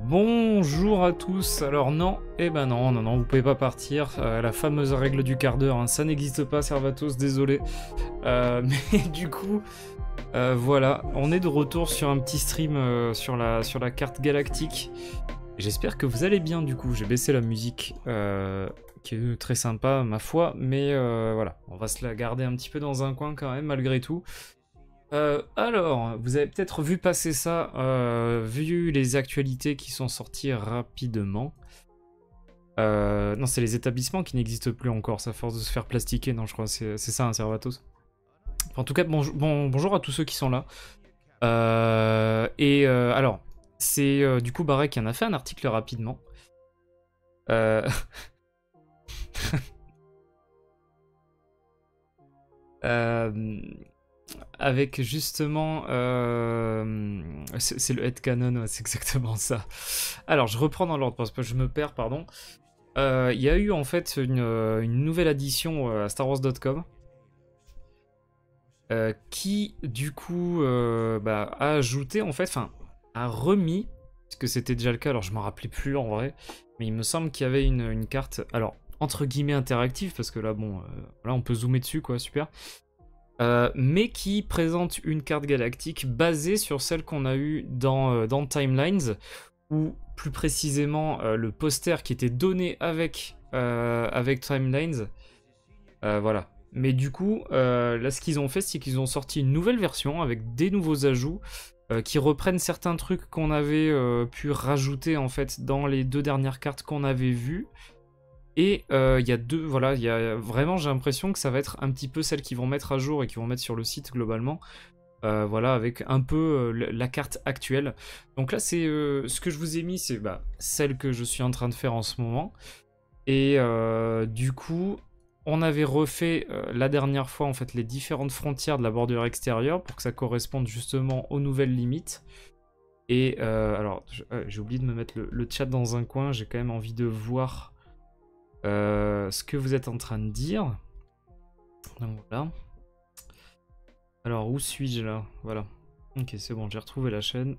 Bonjour à tous. Alors non, eh ben non, vous pouvez pas partir. La fameuse règle du quart d'heure, hein, ça n'existe pas, Servatos, désolé. Mais du coup, voilà, on est de retour sur un petit stream sur la carte galactique. J'espère que vous allez bien. Du coup, j'ai baissé la musique, qui est très sympa, ma foi. Mais voilà, on va se la garder un petit peu dans un coin quand même, malgré tout. Alors, vous avez peut-être vu passer ça, vu les actualités qui sont sorties rapidement. Non, c'est les établissements qui n'existent plus encore, ça force de se faire plastiquer, non, je crois, c'est ça, un Servatos. Enfin, en tout cas, bonjour à tous ceux qui sont là. Alors, c'est du coup Barek qui en a fait un article rapidement. Euh... Avec justement c'est le headcanon, ouais, c'est exactement ça. Alors je reprends dans l'ordre parce que je me perds, pardon. Il y a eu en fait une nouvelle addition à StarWars.com qui du coup a ajouté en fait, enfin a remis, parce que c'était déjà le cas, alors je m'en rappelais plus en vrai, mais il me semble qu'il y avait une carte, alors entre guillemets interactive, parce que là bon, là on peut zoomer dessus quoi, super. Mais qui présente une carte galactique basée sur celle qu'on a eue dans Timelines, ou plus précisément le poster qui était donné avec Timelines. Voilà. Mais du coup, là ce qu'ils ont fait, c'est qu'ils ont sorti une nouvelle version avec des nouveaux ajouts qui reprennent certains trucs qu'on avait pu rajouter en fait dans les deux dernières cartes qu'on avait vues. Et il y a deux, voilà, il y a vraiment, j'ai l'impression que ça va être un petit peu celles qu'ils vont mettre à jour et qu'ils vont mettre sur le site globalement. Voilà, avec un peu la carte actuelle. Donc là, c'est ce que je vous ai mis, c'est celle que je suis en train de faire en ce moment. Et du coup, on avait refait la dernière fois en fait les différentes frontières de la bordure extérieure pour que ça corresponde justement aux nouvelles limites. Et alors, j'ai oublié de me mettre le chat dans un coin, j'ai quand même envie de voir ce que vous êtes en train de dire. Donc voilà. Alors où suis-je là? Voilà. Ok, c'est bon, j'ai retrouvé la chaîne.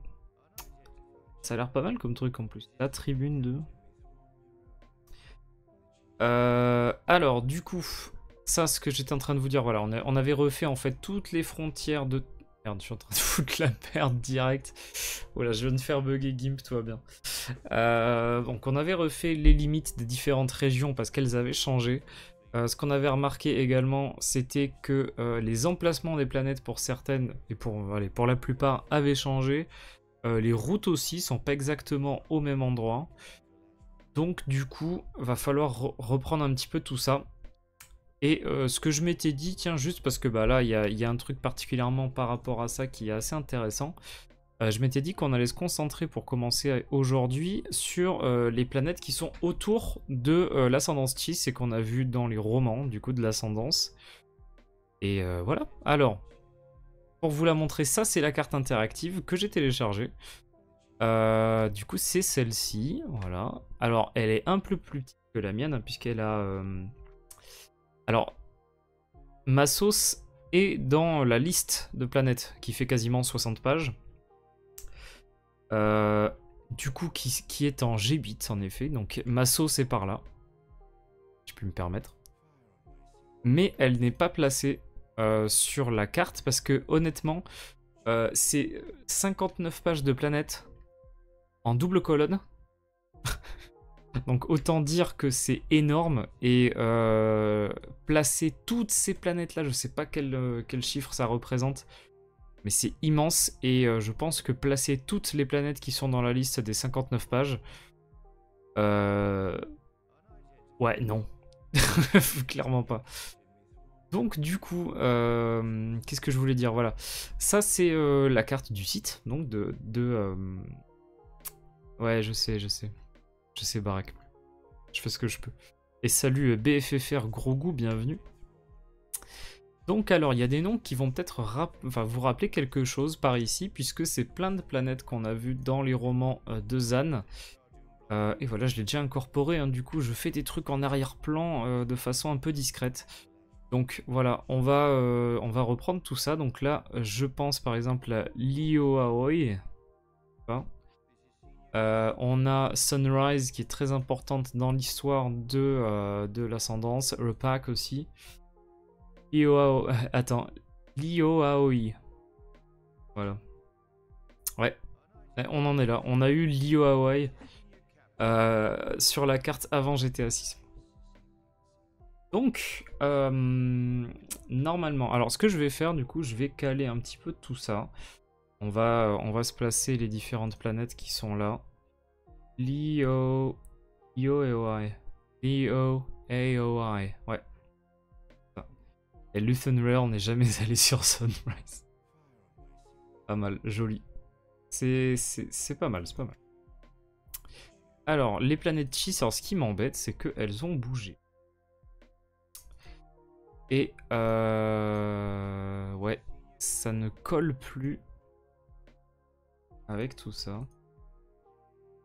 Ça a l'air pas mal comme truc en plus. La tribune de... alors du coup, ça ce que j'étais en train de vous dire, voilà, on avait refait en fait toutes les frontières de... Merde, je suis en train de foutre la merde direct. Voilà, je viens de faire bugger Gimp, tout va bien. Donc on avait refait les limites des différentes régions parce qu'elles avaient changé. Ce qu'on avait remarqué également, c'était que les emplacements des planètes pour certaines, et pour la plupart, avaient changé. Les routes aussi sont pas exactement au même endroit. Donc du coup, va falloir reprendre un petit peu tout ça. Et ce que je m'étais dit, tiens, juste parce que là, il y a un truc particulièrement par rapport à ça qui est assez intéressant. Je m'étais dit qu'on allait se concentrer pour commencer aujourd'hui sur les planètes qui sont autour de l'ascendance Chiss et qu'on a vu dans les romans du coup de l'ascendance. Et voilà. Alors, pour vous la montrer, ça c'est la carte interactive que j'ai téléchargée. Du coup, c'est celle-ci. Voilà. Alors, elle est un peu plus petite que la mienne, hein, puisqu'elle a... Alors, ma sauce est dans la liste de planètes qui fait quasiment 60 pages. Du coup, qui est en G8 en effet, donc ma sauce est par là, je peux me permettre. Mais elle n'est pas placée sur la carte parce que honnêtement, c'est 59 pages de planètes en double colonne. Donc autant dire que c'est énorme et placer toutes ces planètes là, je sais pas quel chiffre ça représente. Mais c'est immense et je pense que placer toutes les planètes qui sont dans la liste des 59 pages... Ouais, non. Clairement pas. Donc du coup, qu'est-ce que je voulais dire? Voilà. Ça, c'est la carte du site. Donc Ouais, je sais. Je sais, Barak. Je fais ce que je peux. Et salut BFFR Gros Goût, bienvenue. Donc alors, il y a des noms qui vont peut-être vous rappeler quelque chose par ici, puisque c'est plein de planètes qu'on a vues dans les romans de Zan. Et voilà, je l'ai déjà incorporé, hein, du coup je fais des trucs en arrière-plan de façon un peu discrète. Donc voilà, on va reprendre tout ça. Donc là, je pense par exemple à Lioaoi. On a Sunrise qui est très importante dans l'histoire de l'ascendance. Repak aussi. Attends. Lio Aoi. Voilà. Ouais. On en est là. On a eu Lio Aoi sur la carte avant GTA 6. Donc, normalement... Alors, ce que je vais faire, du coup, je vais caler un petit peu tout ça. On va se placer les différentes planètes qui sont là. Lio Aoi. Lio Aoi. Ouais. Et Luthen Rail n'est jamais allé sur Sunrise. Pas mal, joli. C'est pas mal, c'est pas mal. Alors, les planètes Chiss, alors ce qui m'embête, c'est qu'elles ont bougé. Et ouais, ça ne colle plus avec tout ça.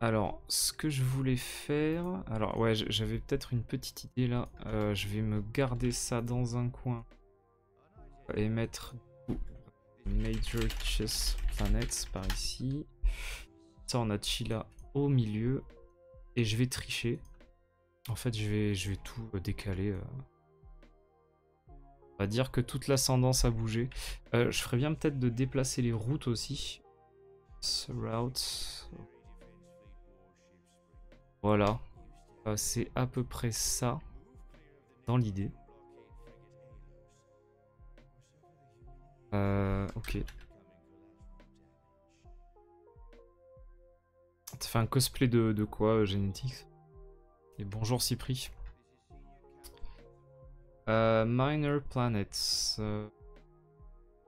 Alors, ce que je voulais faire... Alors, ouais, j'avais peut-être une petite idée là. Je vais me garder ça dans un coin. Et mettre Major Chess Planets par ici. Ça, on a Chila au milieu. Et je vais tricher. En fait, je vais tout décaler. On va dire que toute l'ascendance a bougé. Je ferais bien peut-être de déplacer les routes aussi. Routes. Voilà. C'est à peu près ça. Dans l'idée. Ok. T'as fait un cosplay de quoi, Genetics? Et bonjour Cypri. Minor Planets.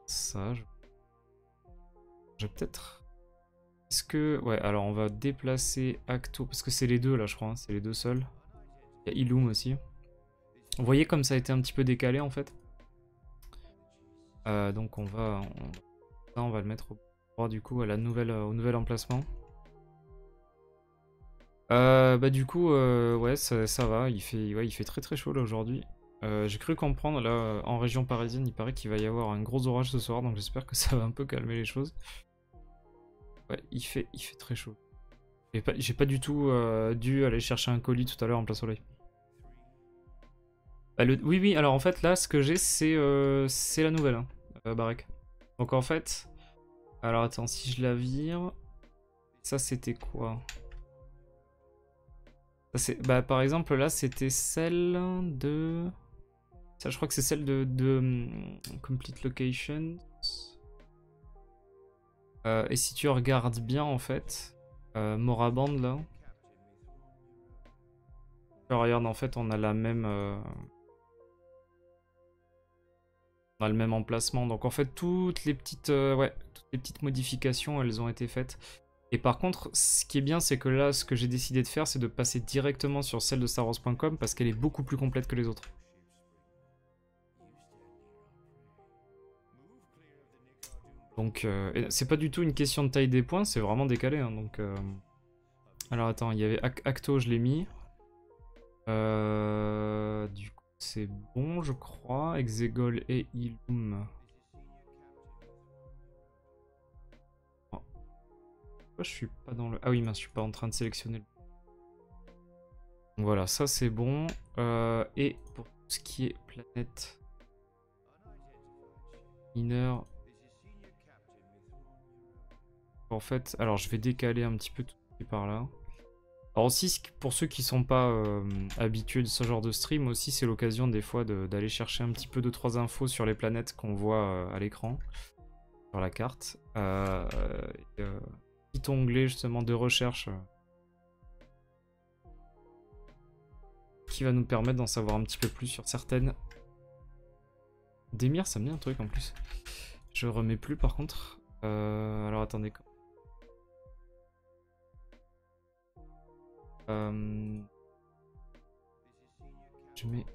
Ça, j'ai peut-être... Est-ce que... Ouais, alors on va déplacer Acto, parce que c'est les deux là, je crois, hein, c'est les deux seuls. Il y a Illum aussi. Vous voyez comme ça a été un petit peu décalé en fait. Donc on va le mettre au droit du coup à la au nouvel emplacement. Bah du coup, ouais, ça va, il fait très très chaud là aujourd'hui. J'ai cru comprendre, là, en région parisienne, il paraît qu'il va y avoir un gros orage ce soir, donc j'espère que ça va un peu calmer les choses. Ouais, il fait très chaud. J'ai pas du tout dû aller chercher un colis tout à l'heure en plein soleil. Bah, oui, alors en fait, là, ce que j'ai, c'est la nouvelle, hein, Barek. Donc en fait... Alors attends, si je la vire... Ça, c'était quoi? Bah, par exemple, là, c'était celle de... Ça, je crois que c'est celle de Complete Location. Et si tu regardes bien, en fait, Moraband, là... Regarde, en fait, on a la même... On a le même emplacement. Donc, en fait, toutes les petites modifications, elles ont été faites. Et par contre, ce qui est bien, c'est que là, ce que j'ai décidé de faire, c'est de passer directement sur celle de StarWars.com parce qu'elle est beaucoup plus complète que les autres. Donc, c'est pas du tout une question de taille des points, c'est vraiment décalé. Hein, donc, alors attends, il y avait Acto, je l'ai mis. Du coup, c'est bon, je crois. Exegol et Illum. Pourquoi je suis pas dans le... Ah oui, mince, je suis pas en train de sélectionner le... Donc voilà, ça c'est bon. Et pour tout ce qui est planète mineur... En fait, alors je vais décaler un petit peu tout ce qui est par là. Alors aussi, pour ceux qui sont pas habitués de ce genre de stream, aussi c'est l'occasion des fois d'aller chercher un petit peu 2-3 infos sur les planètes qu'on voit à l'écran, sur la carte. Petit onglet justement de recherche qui va nous permettre d'en savoir un petit peu plus sur certaines. Démir, ça me dit un truc en plus. Je remets plus par contre. Alors attendez. Je mets...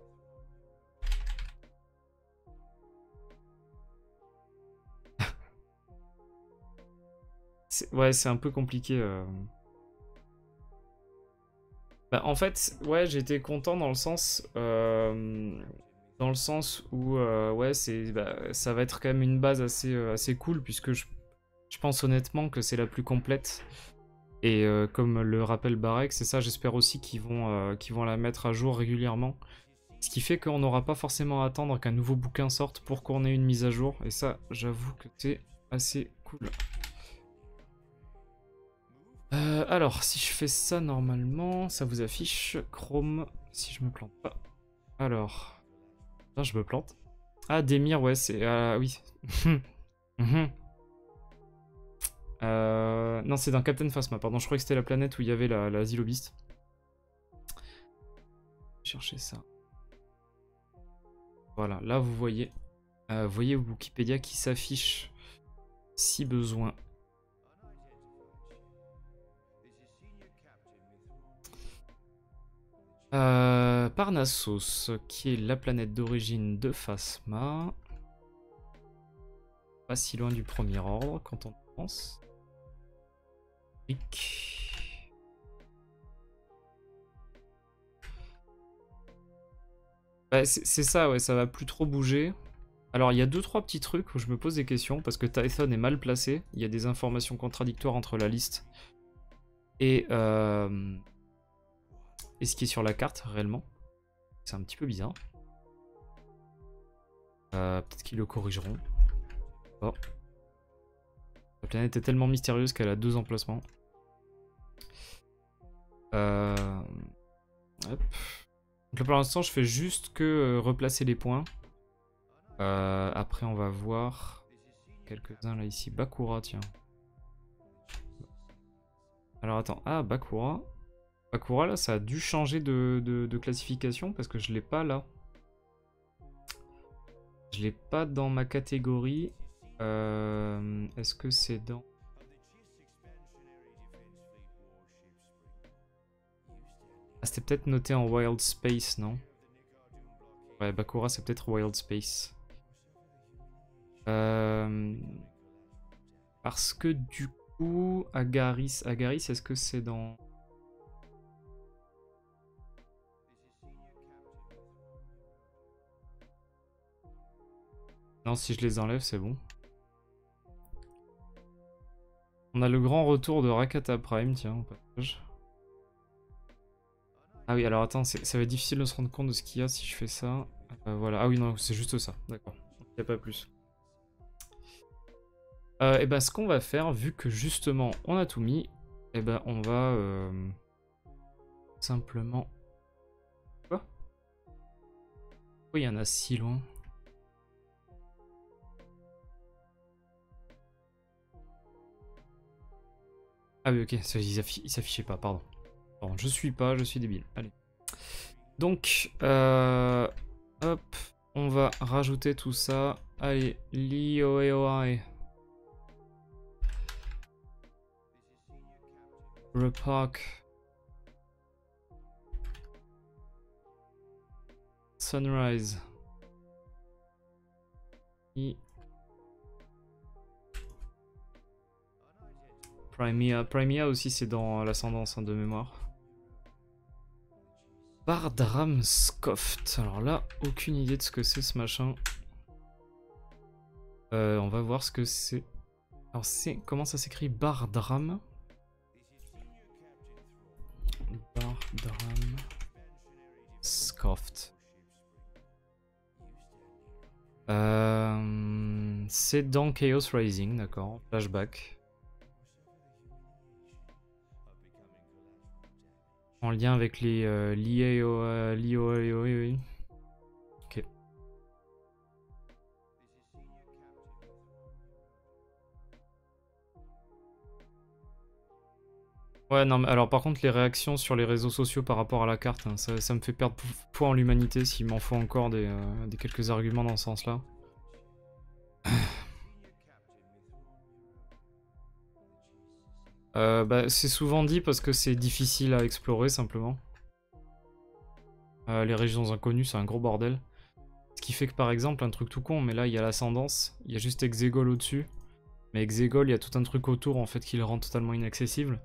Ouais, c'est un peu compliqué. Bah, en fait, ouais, j'étais content dans le sens où ouais, ça va être quand même une base assez cool puisque je pense honnêtement que c'est la plus complète. Et comme le rappelle Barek, c'est ça, j'espère aussi qu'ils vont la mettre à jour régulièrement. Ce qui fait qu'on n'aura pas forcément à attendre qu'un nouveau bouquin sorte pour qu'on ait une mise à jour. Et ça, j'avoue que c'est assez cool. Alors, si je fais ça normalement, ça vous affiche Chrome, si je me plante pas. Alors, là, je me plante. Ah, Demir, ouais, c'est... oui. Mhm. Non, c'est dans Captain Phasma, pardon. Je croyais que c'était la planète où il y avait la Zilobiste. Chercher ça. Voilà, là, vous voyez Wikipédia qui s'affiche si besoin. Parnassos, qui est la planète d'origine de Phasma. Pas si loin du premier ordre quand on pense. Bah, c'est ça, ouais, ça va plus trop bouger. Alors, il y a 2-3 petits trucs où je me pose des questions parce que Tython est mal placé. Il y a des informations contradictoires entre la liste et ce qui est sur la carte réellement. C'est un petit peu bizarre. Peut-être qu'ils le corrigeront. Oh. La planète est tellement mystérieuse qu'elle a 2 emplacements. Hop. Donc là, pour l'instant, je fais juste que replacer les points. Après, on va voir quelques-uns là ici. Bakura, tiens. Alors attends, ah Bakura. Bakura là, ça a dû changer de classification parce que je l'ai pas là. Je l'ai pas dans ma catégorie. Est-ce que c'est dans... Ah, c'était peut-être noté en Wild Space, non? Ouais, Bakura, c'est peut-être Wild Space. Parce que du coup, Agaris, est-ce que c'est dans... Non, si je les enlève, c'est bon. On a le grand retour de Rakata Prime, tiens, au passage. Ah oui, alors attends, ça va être difficile de se rendre compte de ce qu'il y a si je fais ça. Voilà, ah oui, non, c'est juste ça, d'accord. Il n'y a pas plus. Et ben, ce qu'on va faire, vu que justement on a tout mis, et ben on va simplement... Quoi? Pourquoi il y en a si loin? Ah oui, ok, il s'affichait pas, pardon. Pardon, je suis débile. Allez. Donc, hop, on va rajouter tout ça. Allez, l'IOEOI. Repark. Sunrise. Primea aussi, c'est dans l'ascendance de mémoire. Bardramskoft. Alors là, aucune idée de ce que c'est ce machin. On va voir ce que c'est. Alors c'est... Comment ça s'écrit? Bardram. Bardramskoft. C'est dans Chaos Rising, d'accord. Flashback. En lien avec les oui. Ok. Ouais, non, mais alors par contre, les réactions sur les réseaux sociaux par rapport à la carte, hein, ça me fait perdre foi en l'humanité s'il m'en faut encore des quelques arguments dans ce sens-là. Bah, c'est souvent dit parce que c'est difficile à explorer simplement. Les régions inconnues, c'est un gros bordel. Ce qui fait que par exemple, un truc tout con, mais là il y a l'ascendance, il y a juste Exegol au-dessus. Mais Exegol, il y a tout un truc autour en fait qui le rend totalement inaccessible.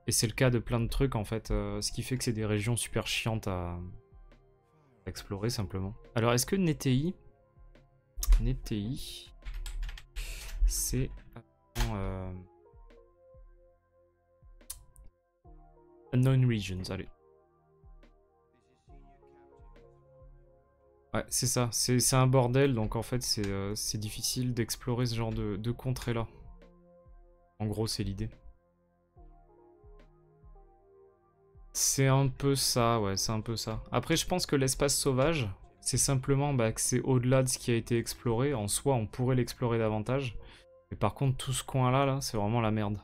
Et c'est le cas de plein de trucs en fait, ce qui fait que c'est des régions super chiantes à explorer simplement. Alors est-ce que Netei, c'est... Unknown regions, allez. Ouais, c'est ça. C'est un bordel, donc en fait, c'est difficile d'explorer ce genre de contrées-là. En gros, c'est l'idée. C'est un peu ça, ouais, c'est un peu ça. Après, je pense que l'espace sauvage, c'est simplement que c'est au-delà de ce qui a été exploré. En soi, on pourrait l'explorer davantage. Mais par contre, tout ce coin-là, là, c'est vraiment la merde.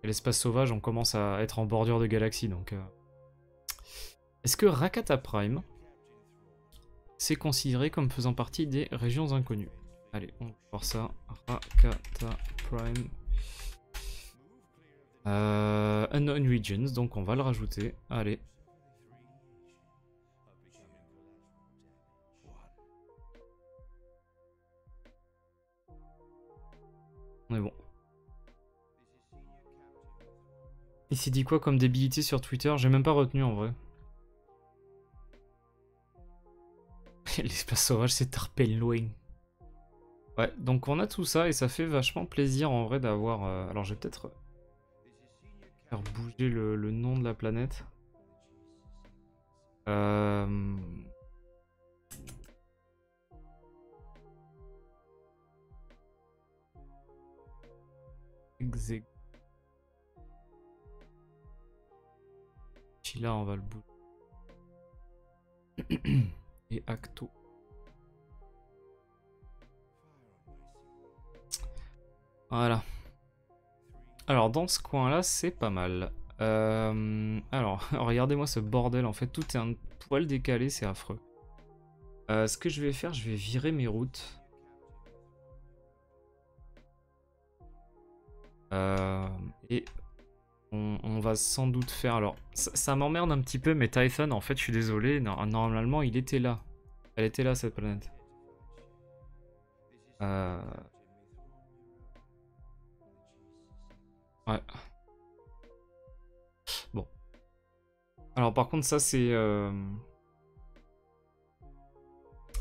Et l'espace sauvage, on commence à être en bordure de galaxie, donc... Est-ce que Rakata Prime, c'est considéré comme faisant partie des régions inconnues? Allez, on va voir ça. Rakata Prime... Unknown Regions, donc on va le rajouter. Allez. On est bon. Il s'est dit quoi comme débilité sur Twitter? J'ai même pas retenu en vrai. L'espace sauvage, c'est Tarpelwing. Ouais, donc on a tout ça et ça fait vachement plaisir en vrai d'avoir... Alors je vais peut-être faire bouger le nom de la planète. Là, on va le bouger. Et Acto. Voilà. Alors, dans ce coin-là, c'est pas mal. Alors, regardez-moi ce bordel. En fait, tout est un poil décalé, c'est affreux. Ce que je vais faire, je vais virer mes routes. Et on va sans doute faire... Alors, ça m'emmerde un petit peu, mais Typhon, en fait, je suis désolé. Normalement, il était là. Elle était là, cette planète. Ouais. Bon. Alors, par contre, ça, c'est...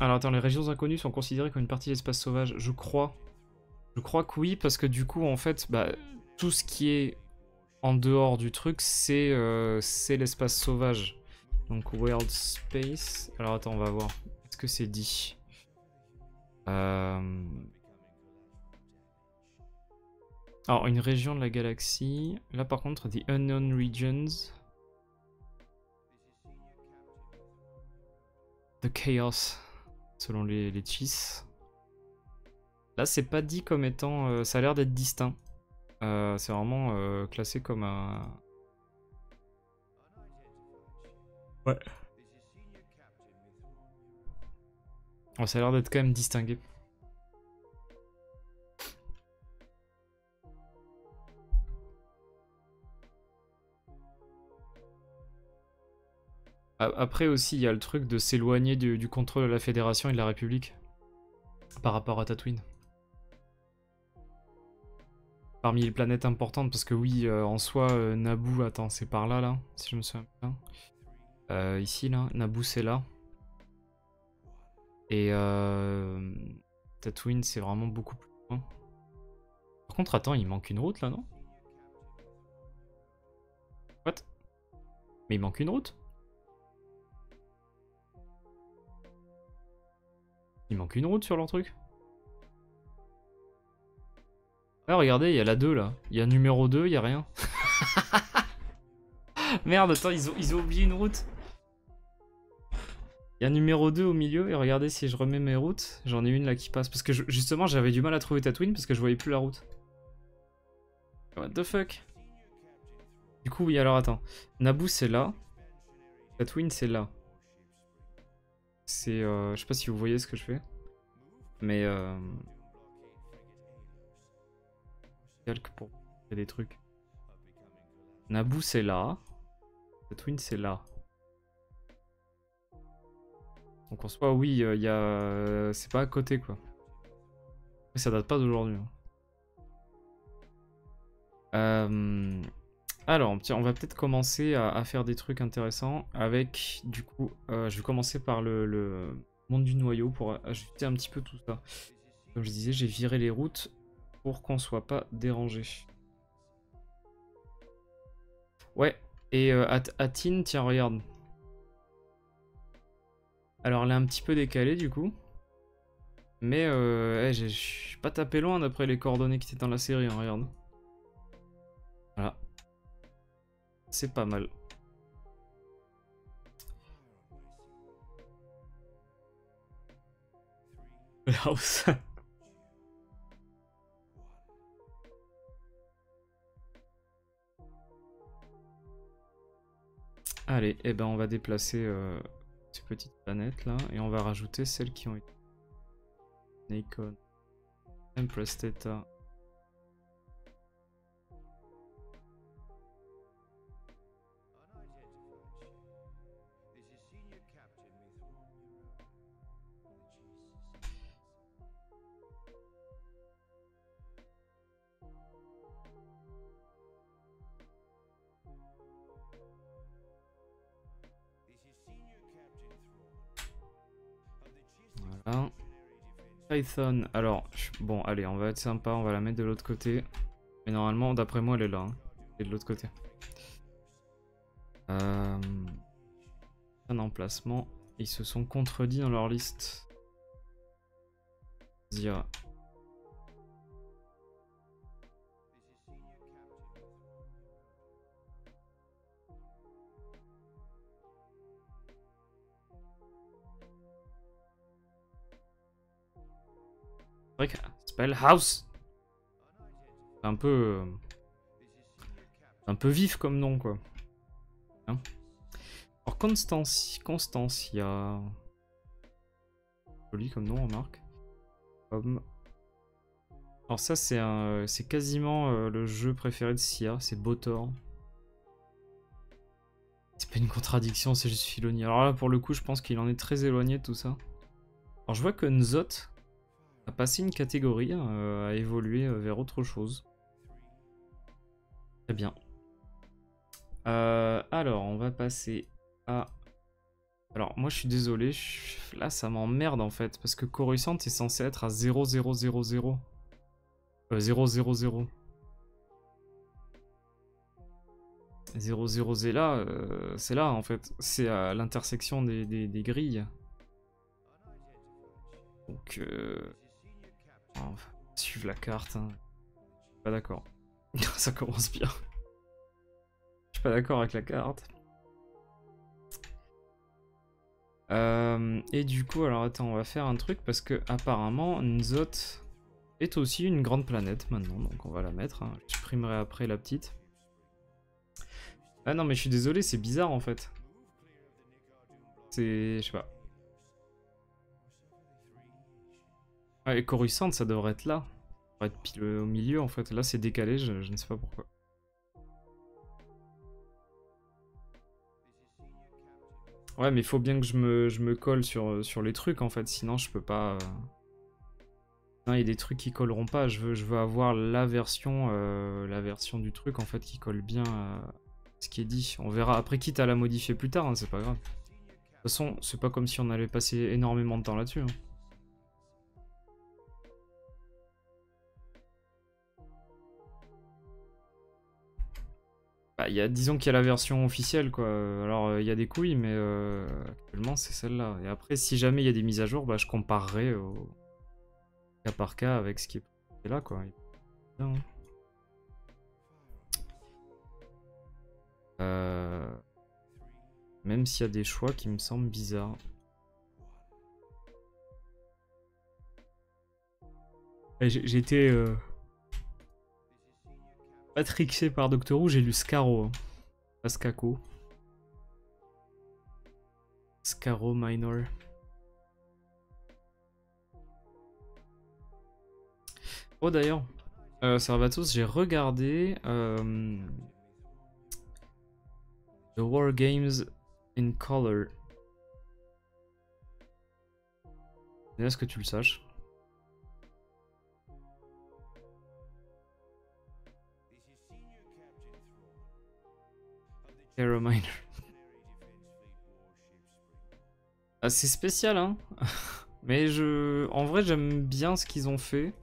Alors, attends, les régions inconnues sont considérées comme une partie de l'espace sauvage. Je crois. Je crois que oui, parce que du coup, en fait, tout ce qui est en dehors du truc, c'est l'espace sauvage. Donc, World Space... Alors, attends, on va voir. Est-ce que c'est dit? Alors, une région de la galaxie. Là, par contre, the unknown regions. The chaos, selon les cheats. Là, c'est pas dit comme étant... ça a l'air d'être distinct. C'est vraiment classé comme un... Ouais. Oh, ça a l'air d'être quand même distingué. Après aussi, il y a le truc de s'éloigner du contrôle de la Fédération et de la République par rapport à Tatooine. Parmi les planètes importantes, parce que oui, en soi, Naboo, attends, c'est par là, là, si je me souviens bien. Ici, là, Naboo, c'est là. Et Tatooine, c'est vraiment beaucoup plus loin. Par contre, attends, il manque une route, là, non? What? Mais il manque une route? Il manque une route sur leur truc? Ah, regardez, il y a la 2 là. Il y a numéro 2, il y a rien. Merde, attends, ils ont oublié une route. Il y a numéro 2 au milieu, et regardez si je remets mes routes, j'en ai une là qui passe. Parce que justement, j'avais du mal à trouver Tatooine parce que je voyais plus la route. What the fuck? Du coup, oui, alors attends. Naboo, c'est là. Tatooine, c'est là. C'est... je sais pas si vous voyez ce que je fais. Mais... calque pour faire des trucs. Naboo, c'est là. Tatooine, c'est là. Donc en soi, oui, il y a... c'est pas à côté, quoi. Mais ça date pas d'aujourd'hui. Alors, tiens, on va peut-être commencer à faire des trucs intéressants avec, du coup, je vais commencer par le monde du noyau pour ajouter un petit peu tout ça. Comme je disais, j'ai viré les routes pour qu'on soit pas dérangé. Ouais, Et Atine, tiens, regarde. Alors, elle est un petit peu décalée, du coup. Mais je suis pas tapé loin d'après les coordonnées qui étaient dans la série, hein, regarde. Voilà. C'est pas mal. House. Allez, et ben on va déplacer ces petites planètes là et on va rajouter celles qui ont été Nikon, Empress Theta. Voilà. Python, alors, bon, allez, on va être sympa, on va la mettre de l'autre côté. Mais normalement, d'après moi, elle est là. Hein. Elle est de l'autre côté. Un emplacement. Ils se sont contredits dans leur liste. Zia. C'est vrai que Spellhouse, c'est un peu vif comme nom quoi. Hein, alors Constancia, joli comme nom, remarque. Alors ça c'est quasiment le jeu préféré de Sia, c'est Botor. C'est pas une contradiction, c'est juste Filoni. Alors là pour le coup je pense qu'il en est très éloigné de tout ça. Alors je vois que Nzot a passé une catégorie, a évolué vers autre chose. Très bien. Alors, on va passer à... Alors, moi je suis désolé, là ça m'emmerde en fait, parce que Coruscant est censé être à 0, 0, 0, 0. 0, 0, 0. 0, 0, 0, là, c'est là en fait. C'est à l'intersection des grilles. Donc, on va suivre la carte. Hein. Je suis pas d'accord. Ça commence bien. Je suis pas d'accord avec la carte. Et du coup, alors attends, on va faire un truc parce que apparemment Nzot est aussi une grande planète maintenant, donc on va la mettre. Hein. Je supprimerai après la petite. Ah non, mais je suis désolé, c'est bizarre en fait. C'est, je sais pas. Ouais, Coruscant, ça devrait être là. Ça devrait être pile au milieu en fait. Là, c'est décalé, je ne sais pas pourquoi. Ouais, mais il faut bien que je me colle sur les trucs en fait, sinon je peux pas. Non, il y a des trucs qui colleront pas. Je veux avoir la version du truc en fait qui colle bien à ce qui est dit. On verra après, quitte à la modifier plus tard, hein, c'est pas grave. De toute façon, c'est pas comme si on allait passer énormément de temps là-dessus. Hein. Bah, disons qu'il y a la version officielle quoi. Alors il y a des couilles, mais actuellement c'est celle-là. Et après, si jamais il y a des mises à jour, bah, je comparerai au cas par cas avec ce qui est là quoi. Bien, hein. Même s'il y a des choix qui me semblent bizarres. J'ai été matrixé par Doctor Who, j'ai lu Scarrow. Hein. Pas Skako. Scarrow Minor. Oh d'ailleurs, Servatos, j'ai regardé The War Games in Color. Est-ce que tu le saches? Scarrow Minor. Ah, c'est spécial, hein. Mais en vrai, j'aime bien ce qu'ils ont fait.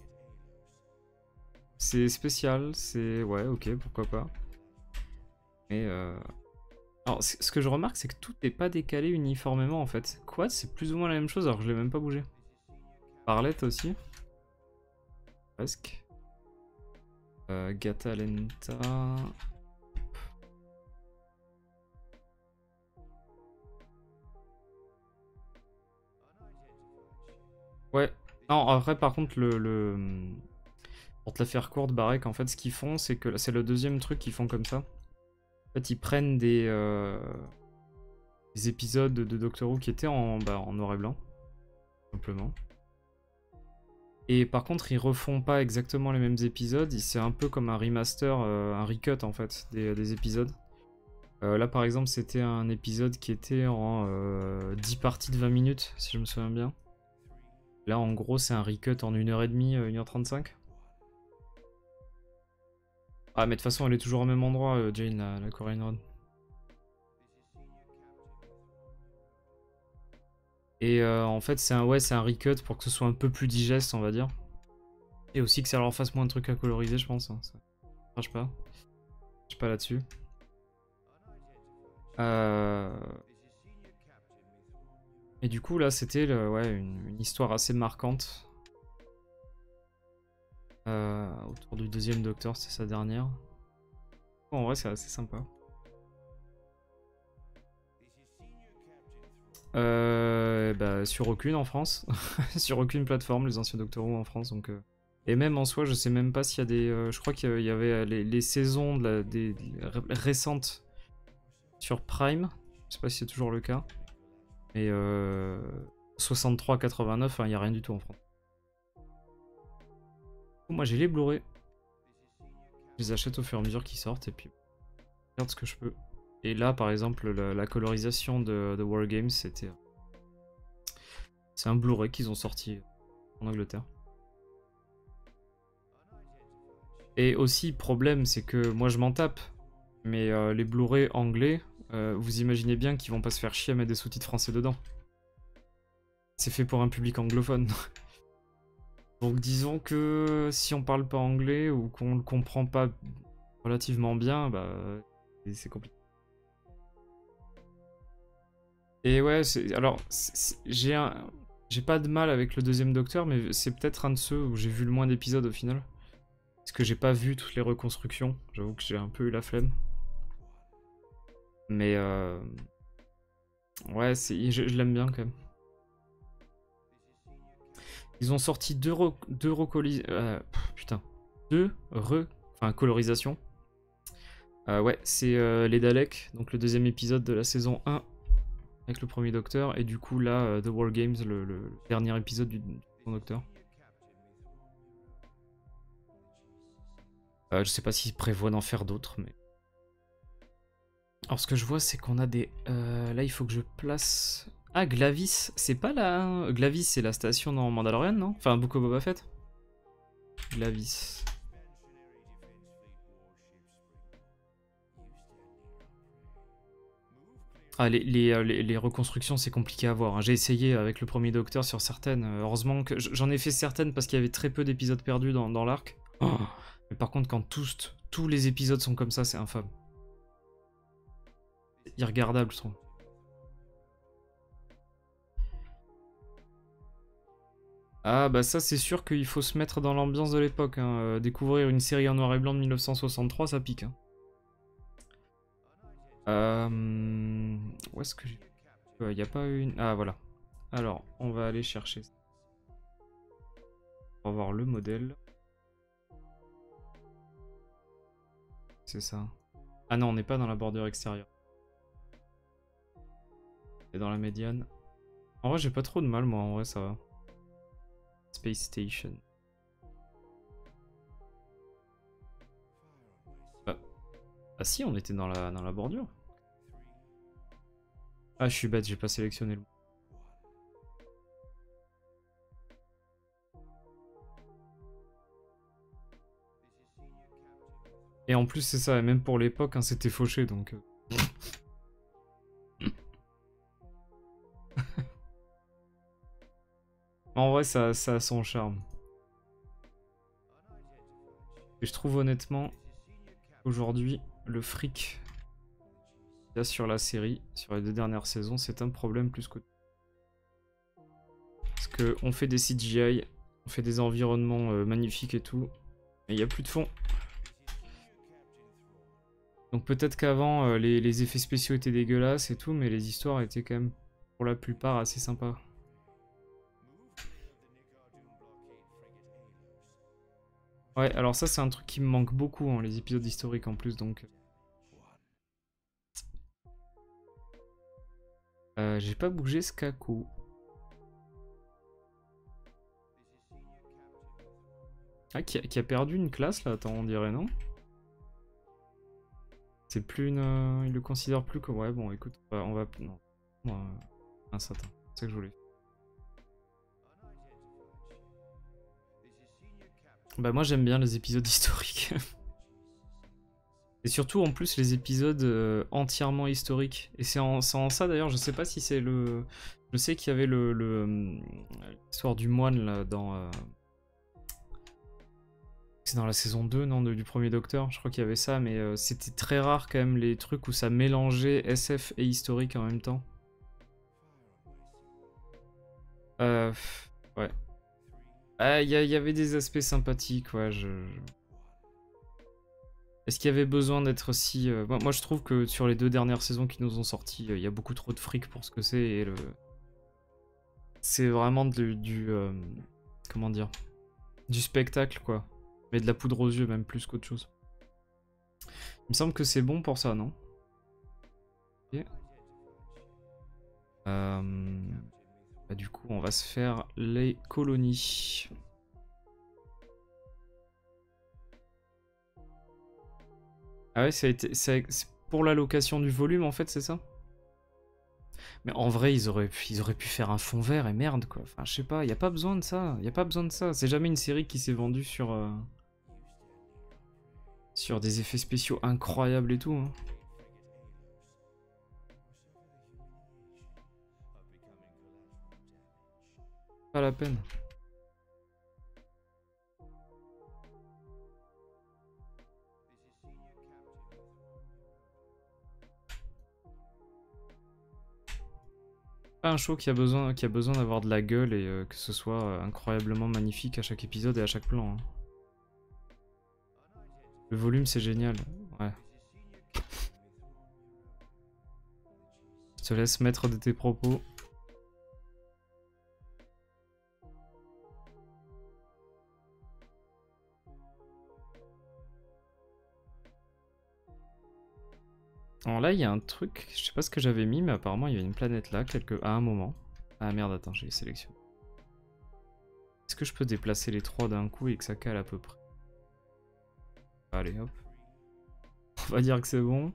C'est spécial, c'est... Ouais, ok, pourquoi pas. Mais Alors, ce que je remarque, c'est que tout n'est pas décalé uniformément en fait. Quad, c'est plus ou moins la même chose alors que je l'ai même pas bougé. Parlette aussi. Presque. Gata Lenta. Ouais. Non, en vrai, par contre, pour te la faire courte, Barek, en fait, ce qu'ils font, c'est que c'est le deuxième truc qu'ils font comme ça. En fait, ils prennent des épisodes de Doctor Who qui étaient en noir et blanc, simplement. Et par contre, ils refont pas exactement les mêmes épisodes. C'est un peu comme un remaster, un recut en fait, des épisodes. Là, par exemple, c'était un épisode qui était en 10 parties de 20 minutes, si je me souviens bien. Là, en gros, c'est un recut en 1h30, 1h35. Ah, mais de toute façon, elle est toujours au même endroit, Jane, la Korean Road. Et en fait, c'est un recut pour que ce soit un peu plus digeste, on va dire. Et aussi que ça leur fasse moins de trucs à coloriser, je pense. Hein. Ça marche pas. Je sais pas là-dessus. Et du coup, là, c'était une histoire assez marquante. Autour du deuxième Docteur, c'est sa dernière. Bon, en vrai, c'est assez sympa. Sur aucune en France. Sur aucune plateforme, les anciens Doctor Who en France. Donc, Et même en soi, je sais même pas s'il y a des... je crois qu'il y avait les saisons des récentes sur Prime. Je sais pas si c'est toujours le cas. Mais 63,89, il n'y a rien du tout en France. Moi j'ai les Blu-ray. Je les achète au fur et à mesure qu'ils sortent et puis je regarde ce que je peux. Et là par exemple la colorisation de Wargames c'est un Blu-ray qu'ils ont sorti en Angleterre. Et aussi problème c'est que moi je m'en tape. Mais les Blu-ray anglais, vous imaginez bien qu'ils vont pas se faire chier à mettre des sous-titres français dedans. C'est fait pour un public anglophone. Donc disons que si on parle pas anglais ou qu'on le comprend pas relativement bien, bah c'est compliqué. Et ouais, alors j'ai pas de mal avec le deuxième Docteur, mais c'est peut-être un de ceux où j'ai vu le moins d'épisodes au final. Parce que j'ai pas vu toutes les reconstructions, j'avoue que j'ai un peu eu la flemme. Mais ouais, je l'aime bien quand même. Ils ont sorti deux colorisations. Ouais, c'est les Daleks, donc le deuxième épisode de la saison 1 avec le premier Docteur, et du coup là, The War Games, le dernier épisode du second Docteur. Je sais pas s'ils prévoient d'en faire d'autres, mais... Alors ce que je vois, c'est qu'on a des... là, il faut que je place... Ah, Glavis, c'est pas la... Glavis, c'est la station dans Mandalorian, non? Enfin, Book of Boba Fett. Glavis. Ah, les reconstructions, c'est compliqué à voir. Hein. J'ai essayé avec le premier Docteur sur certaines. Heureusement que j'en ai fait certaines parce qu'il y avait très peu d'épisodes perdus dans l'arc. Oh. Mais par contre, quand tous les épisodes sont comme ça, c'est infâme. C'est irregardable, je trouve. Ah bah ça c'est sûr qu'il faut se mettre dans l'ambiance de l'époque. Hein. Découvrir une série en noir et blanc de 1963, ça pique. Hein. Où est-ce que j'ai... Il n'y a pas une... Ah voilà. Alors, on va aller chercher. On va voir le modèle. C'est ça. Ah non, on n'est pas dans la bordure extérieure. C'est dans la médiane. En vrai, j'ai pas trop de mal, moi. En vrai, ça va. Space Station. Ah si, on était dans la bordure. Ah, je suis bête, j'ai pas sélectionné le... Et en plus, c'est ça, même pour l'époque, hein, c'était fauché, donc... En vrai, ça a son charme. Et je trouve honnêtement, aujourd'hui, le fric qu'il y a sur la série, sur les 2 dernières saisons, c'est un problème plus qu'autre. Parce qu'on fait des CGI, on fait des environnements magnifiques et tout, mais il n'y a plus de fond. Donc peut-être qu'avant, les effets spéciaux étaient dégueulasses et tout, mais les histoires étaient quand même, pour la plupart, assez sympas. Ouais, alors ça c'est un truc qui me manque beaucoup, hein, les épisodes historiques en plus, donc... j'ai pas bougé Skako. Ah, qui a perdu une classe là, attends, on dirait, non? C'est plus une... il le considère plus comme... Ouais, bon, écoute, on va... Non. Ah, ça, attends, c'est ça que je voulais. Bah moi j'aime bien les épisodes historiques. Et surtout en plus les épisodes entièrement historiques. Et c'est en ça d'ailleurs, je sais pas si c'est le... Je sais qu'il y avait l'histoire du moine là dans... C'est dans la saison 2, non, du premier Docteur, je crois qu'il y avait ça, mais c'était très rare quand même les trucs où ça mélangeait SF et historique en même temps. Ouais. Ah, il y avait des aspects sympathiques, ouais, Est-ce qu'il y avait besoin d'être si... Moi, je trouve que sur les 2 dernières saisons qui nous ont sorti, il y a beaucoup trop de fric pour ce que c'est, et c'est vraiment comment dire? Du spectacle, quoi. Mais de la poudre aux yeux, même plus qu'autre chose. Il me semble que c'est bon pour ça, non? Ok. Bah, du coup, on va se faire les colonies. Ah ouais, c'est pour l'allocation du volume, en fait, c'est ça? Mais en vrai, ils auraient pu faire un fond vert et merde, quoi. Enfin, je sais pas, y a pas besoin de ça. Y a pas besoin de ça. C'est jamais une série qui s'est vendue sur des effets spéciaux incroyables et tout, hein. Pas la peine. Pas un show qui a besoin d'avoir de la gueule et que ce soit incroyablement magnifique à chaque épisode et à chaque plan, hein. Le volume, c'est génial. Ouais. Je te laisse mettre de tes propos. Alors là, il y a un truc, je sais pas ce que j'avais mis, mais apparemment il y a une planète là, à un moment. Ah merde, attends, j'ai sélectionné. Est-ce que je peux déplacer les 3 d'un coup et que ça cale à peu près? Allez, hop. On va dire que c'est bon.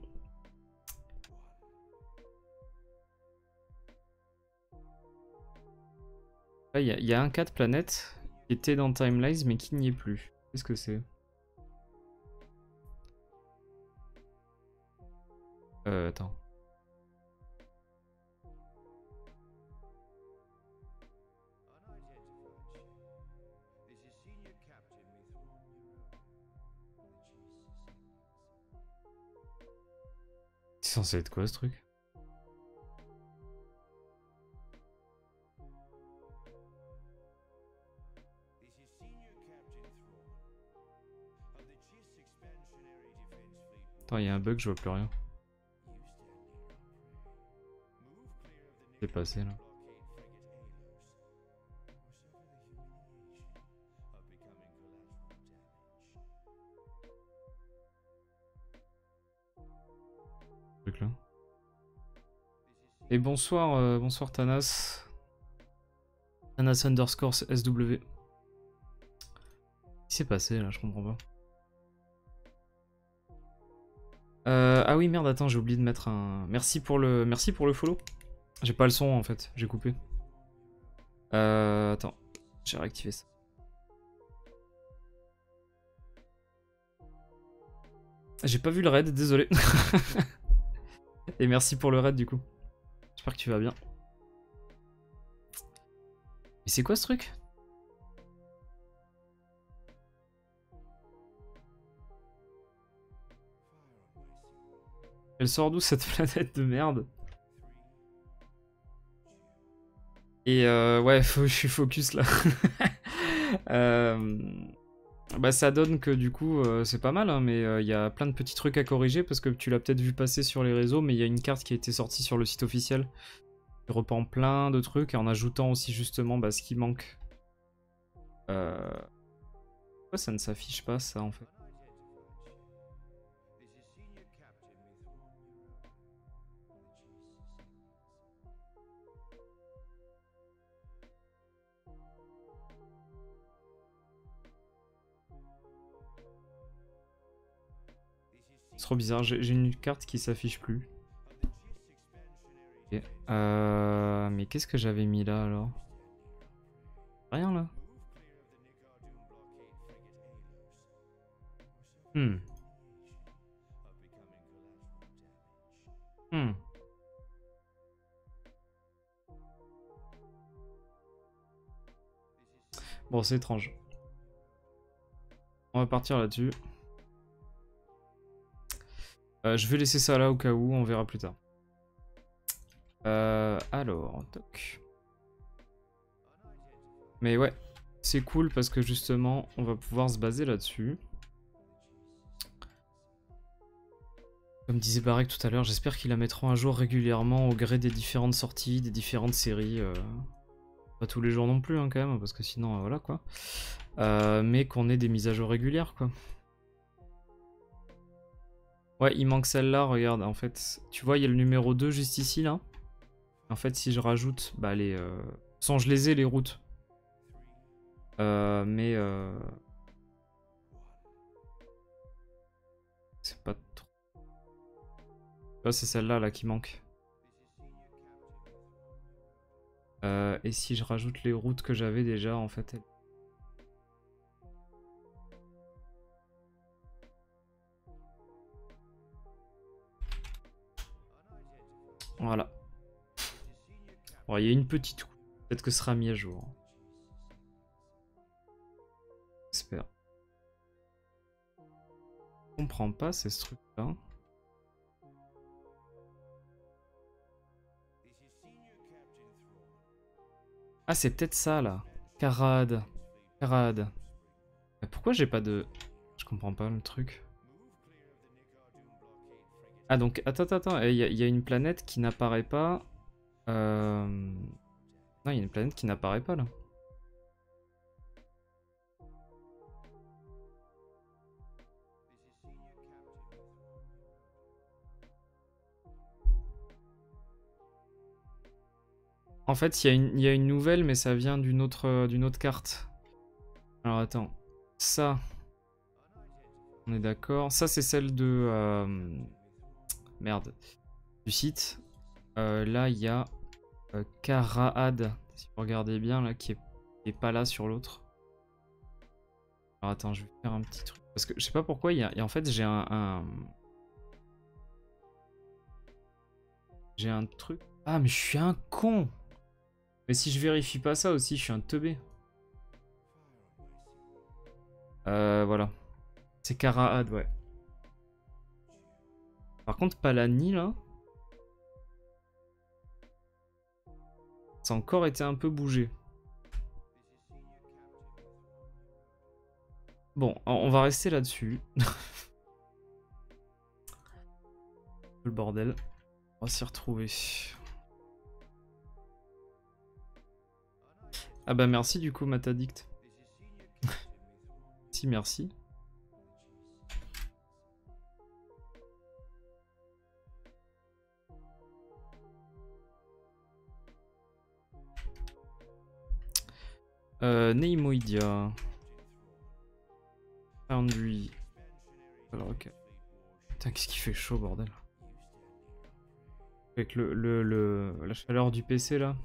Là, il y a un cas de planète qui était dans Timelines, mais qui n'y est plus. Qu'est-ce que c'est? Attends. C'est censé être quoi ce truc? Attends, il y a un bug, je vois plus rien. C'est passé là. Truc là. Et bonsoir, bonsoir Thanas. Thanas underscore SW. Qu'est-ce qui s'est passé là? Je comprends pas. Ah oui, merde, attends, j'ai oublié de mettre un... Merci pour le follow. J'ai pas le son en fait, j'ai coupé. Attends, j'ai réactivé ça. J'ai pas vu le raid, désolé. Et merci pour le raid du coup. J'espère que tu vas bien. Mais c'est quoi ce truc? Elle sort d'où cette planète de merde? Et ouais, je suis focus là. Bah ça donne que du coup c'est pas mal, hein, mais il y a plein de petits trucs à corriger parce que tu l'as peut-être vu passer sur les réseaux, mais il y a une carte qui a été sortie sur le site officiel. Il reprend plein de trucs et en ajoutant aussi justement bah, ce qui manque. Pourquoi ça ne s'affiche pas ça en fait? C'est trop bizarre, j'ai une carte qui s'affiche plus. Okay. Mais qu'est-ce que j'avais mis là alors? Rien là. Hmm. Hmm. Bon, c'est étrange. On va partir là-dessus. Je vais laisser ça là au cas où, on verra plus tard. Alors, toc. Mais ouais, c'est cool parce que justement, on va pouvoir se baser là-dessus. Comme disait Barek tout à l'heure, j'espère qu'ils la mettront à jour régulièrement au gré des différentes sorties, des différentes séries. Pas tous les jours non plus, hein, quand même, parce que sinon, voilà quoi. Mais qu'on ait des mises à jour régulières, quoi. Ouais, il manque celle-là, regarde, en fait. Tu vois, il y a le numéro 2 juste ici, là. En fait, si je rajoute, bah, les... Sans je les ai, les routes. Mais... C'est pas trop... Là, c'est celle-là, là, qui manque. Et si je rajoute les routes que j'avais déjà, en fait... Voilà. Bon, il y a une petite... Peut-être que ce sera mis à jour. J'espère. Je comprends pas ces trucs-là. Ah, c'est peut-être ça, là. Carade. Carade. Mais pourquoi j'ai pas de... Je comprends pas le truc. Ah, donc, attends. Il y a une planète qui n'apparaît pas. Non, il y a une planète qui n'apparaît pas, là. En fait, il y a une nouvelle, mais ça vient d'une autre carte. Alors, attends. Ça... On est d'accord. Ça, c'est celle de... Merde. Du site. Là, il y a Karaad, si vous regardez bien, là, qui est pas là sur l'autre. Alors, attends, je vais faire un petit truc. Parce que je sais pas pourquoi, et en fait, j'ai J'ai un truc... Ah, mais je suis un con! Mais si je vérifie pas ça aussi, je suis un teubé. Voilà. C'est Karaad, ouais. Par contre, Palani, là... Ça a encore été un peu bougé. Bon, on va rester là-dessus. Le bordel. On va s'y retrouver. Ah bah merci du coup, Matadict. Si, merci. Neimoidia. Foundry. Alors, ok. Putain, qu'est-ce qui fait chaud, bordel. Avec la chaleur du PC, là.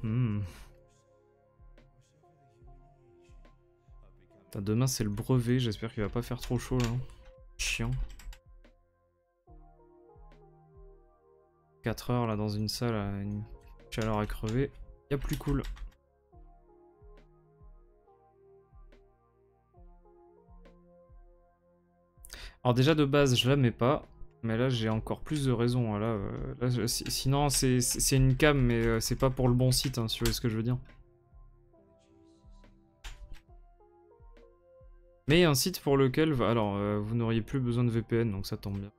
Putain, demain, c'est le brevet. J'espère qu'il va pas faire trop chaud, là. Chiant. 4 heures, là, dans une salle, à une chaleur à crever. Y'a plus cool. Alors déjà de base je la mets pas, Mais là, j'ai encore plus de raisons. Là, sinon, c'est une cam, mais c'est pas pour le bon site, hein, si vous voyez ce que je veux dire. Mais un site pour lequel, alors, vous n'auriez plus besoin de VPN, donc ça tombe bien.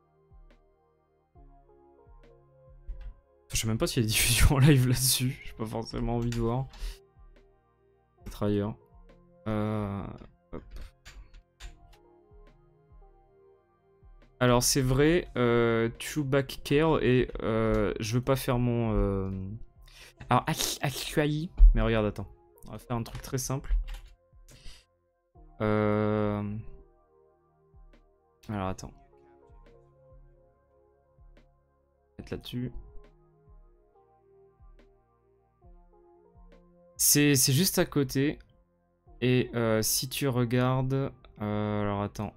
Je sais même pas s'il y a des diffusions en live là-dessus. J'ai pas forcément envie de voir. Peut-être ailleurs. Hop. Alors c'est vrai, Chewback Care et je veux pas faire mon... Alors actually... Mais regarde, attends. On va faire un truc très simple. Alors attends. Mettre là-dessus. C'est juste à côté. Et si tu regardes... alors attends.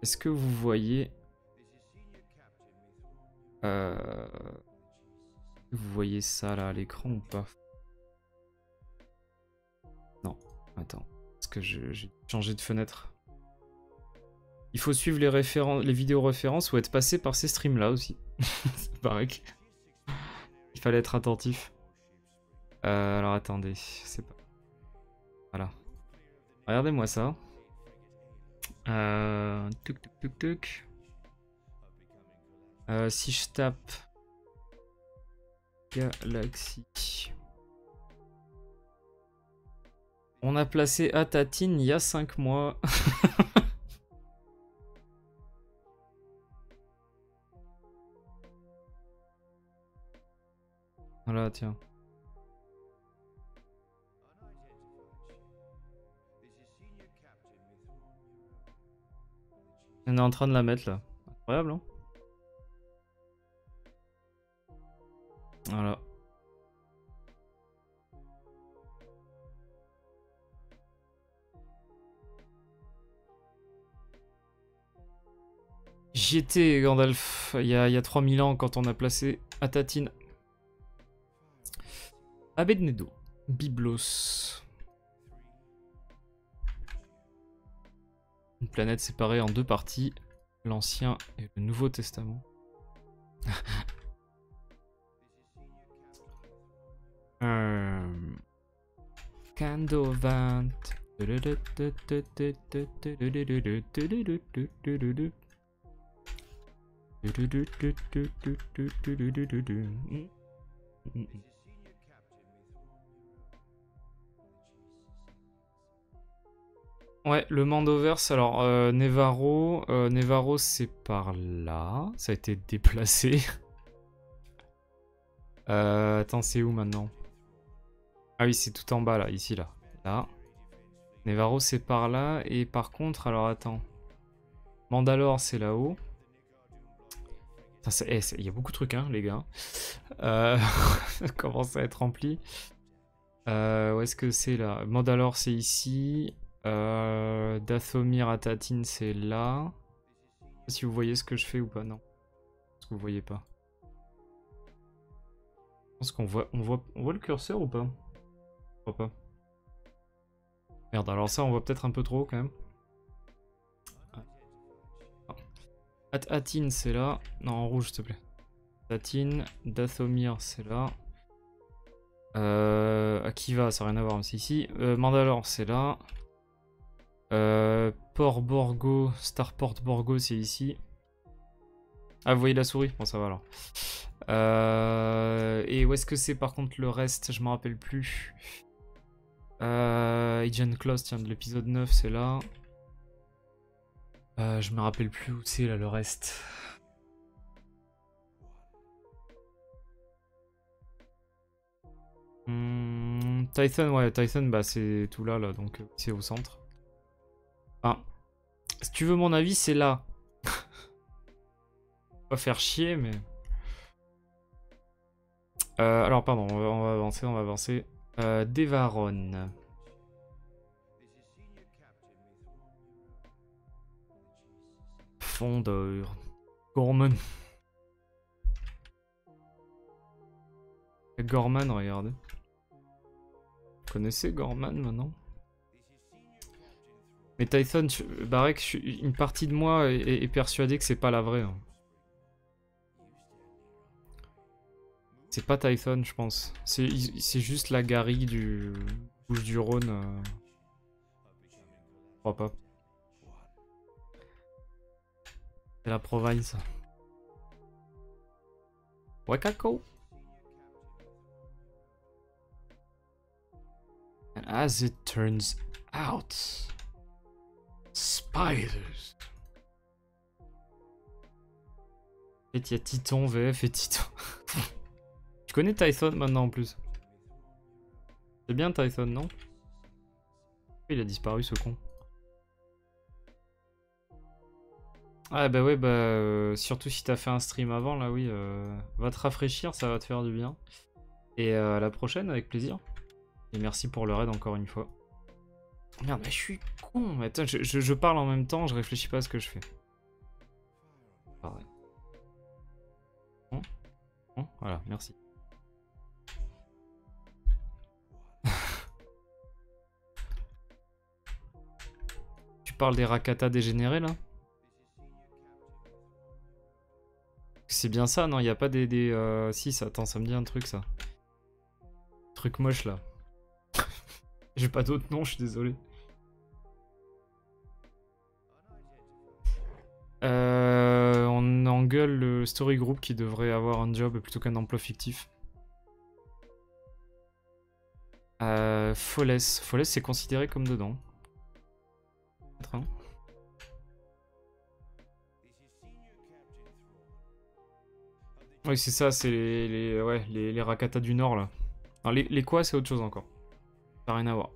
Est-ce que vous voyez... vous voyez ça là à l'écran ou pas? Non, attends. Parce que j'ai changé de fenêtre. Il faut suivre les vidéos références ou être passé par ces streams là aussi. C'est pareil. Il fallait être attentif. Alors attendez, c'est pas... Voilà. Regardez-moi ça. Tuk tuk tuk tuk. Si je tape Galaxy. On a placé Atatine il y a 5 mois. Voilà, tiens. On est en train de la mettre là. Incroyable, hein? Voilà. J'y étais, Gandalf, il y a 3000 ans quand on a placé Atatine. Abednego. Byblos. Une planète séparée en 2 parties, l'Ancien et le Nouveau Testament. Candovant. Ouais, le Mandoverse, alors Nevarro, Nevarro c'est par là, ça a été déplacé. Attends, c'est où maintenant? Ah oui, c'est tout en bas là, ici là. Là. Nevarro c'est par là, et par contre, alors attends. Mandalore c'est là-haut. Il y a beaucoup de trucs, hein, les gars. Ça commence à être rempli. Où est-ce que c'est là? Mandalore c'est ici. Dathomir Atatine c'est là. Je sais pas si vous voyez ce que je fais ou pas, non. Est-ce que vous voyez pas? Je pense qu'on voit, on voit le curseur ou pas? Je crois pas. Merde, alors ça on voit peut-être un peu trop quand même. Atatine c'est là. Non, en rouge s'il te plaît. Atatine, Dathomir c'est là. Akiva, ça n'a rien à voir, mais c'est ici. Mandalore c'est là. Port Borgo, Starport Borgo c'est ici. Ah, vous voyez la souris? Bon, ça va alors. Et où est-ce que c'est par contre le reste? Je me rappelle plus. Agent Clause, tiens, de l'épisode 9, c'est là. Je me rappelle plus où c'est là le reste. Tython, ouais, Tython, bah c'est tout là, donc c'est au centre. Enfin, si tu veux mon avis, c'est là. Pas faire chier, mais... alors, pardon, on va avancer. Devaron. Fondeur. Gorman. Gorman, regardez. Vous connaissez Gorman maintenant? Mais Tython, Barek, une partie de moi est persuadée que c'est pas la vraie. Hein. C'est pas Tython, je pense. C'est juste la Gary du Bouches-du-Rhône. Je crois pas. C'est la province. Wakako. And as it turns out, spiders. Et il y a Titan, VF et Titan. Tu connais Tython maintenant en plus. C'est bien Tython, non? Il a disparu ce con. Ah bah ouais, bah surtout si t'as fait un stream avant, là oui. Va te rafraîchir, ça va te faire du bien. Et à la prochaine, avec plaisir. Et merci pour le raid encore une fois. Merde, mais je suis con. Attends, je parle en même temps, je réfléchis pas à ce que je fais. Pareil. Bon, bon, voilà, merci. Tu parles des Rakata dégénérés là? C'est bien ça, non? Il n'y a pas des. Si, ça, attends, ça me dit un truc ça. Truc moche là. J'ai pas d'autre nom, je suis désolé. On engueule le story group qui devrait avoir un job plutôt qu'un emploi fictif. Foles. Foles, c'est considéré comme dedans. Hein. Oui, c'est ça, c'est les Rakata du Nord là. Alors, les quoi, c'est autre chose encore. Ça n'a rien à voir.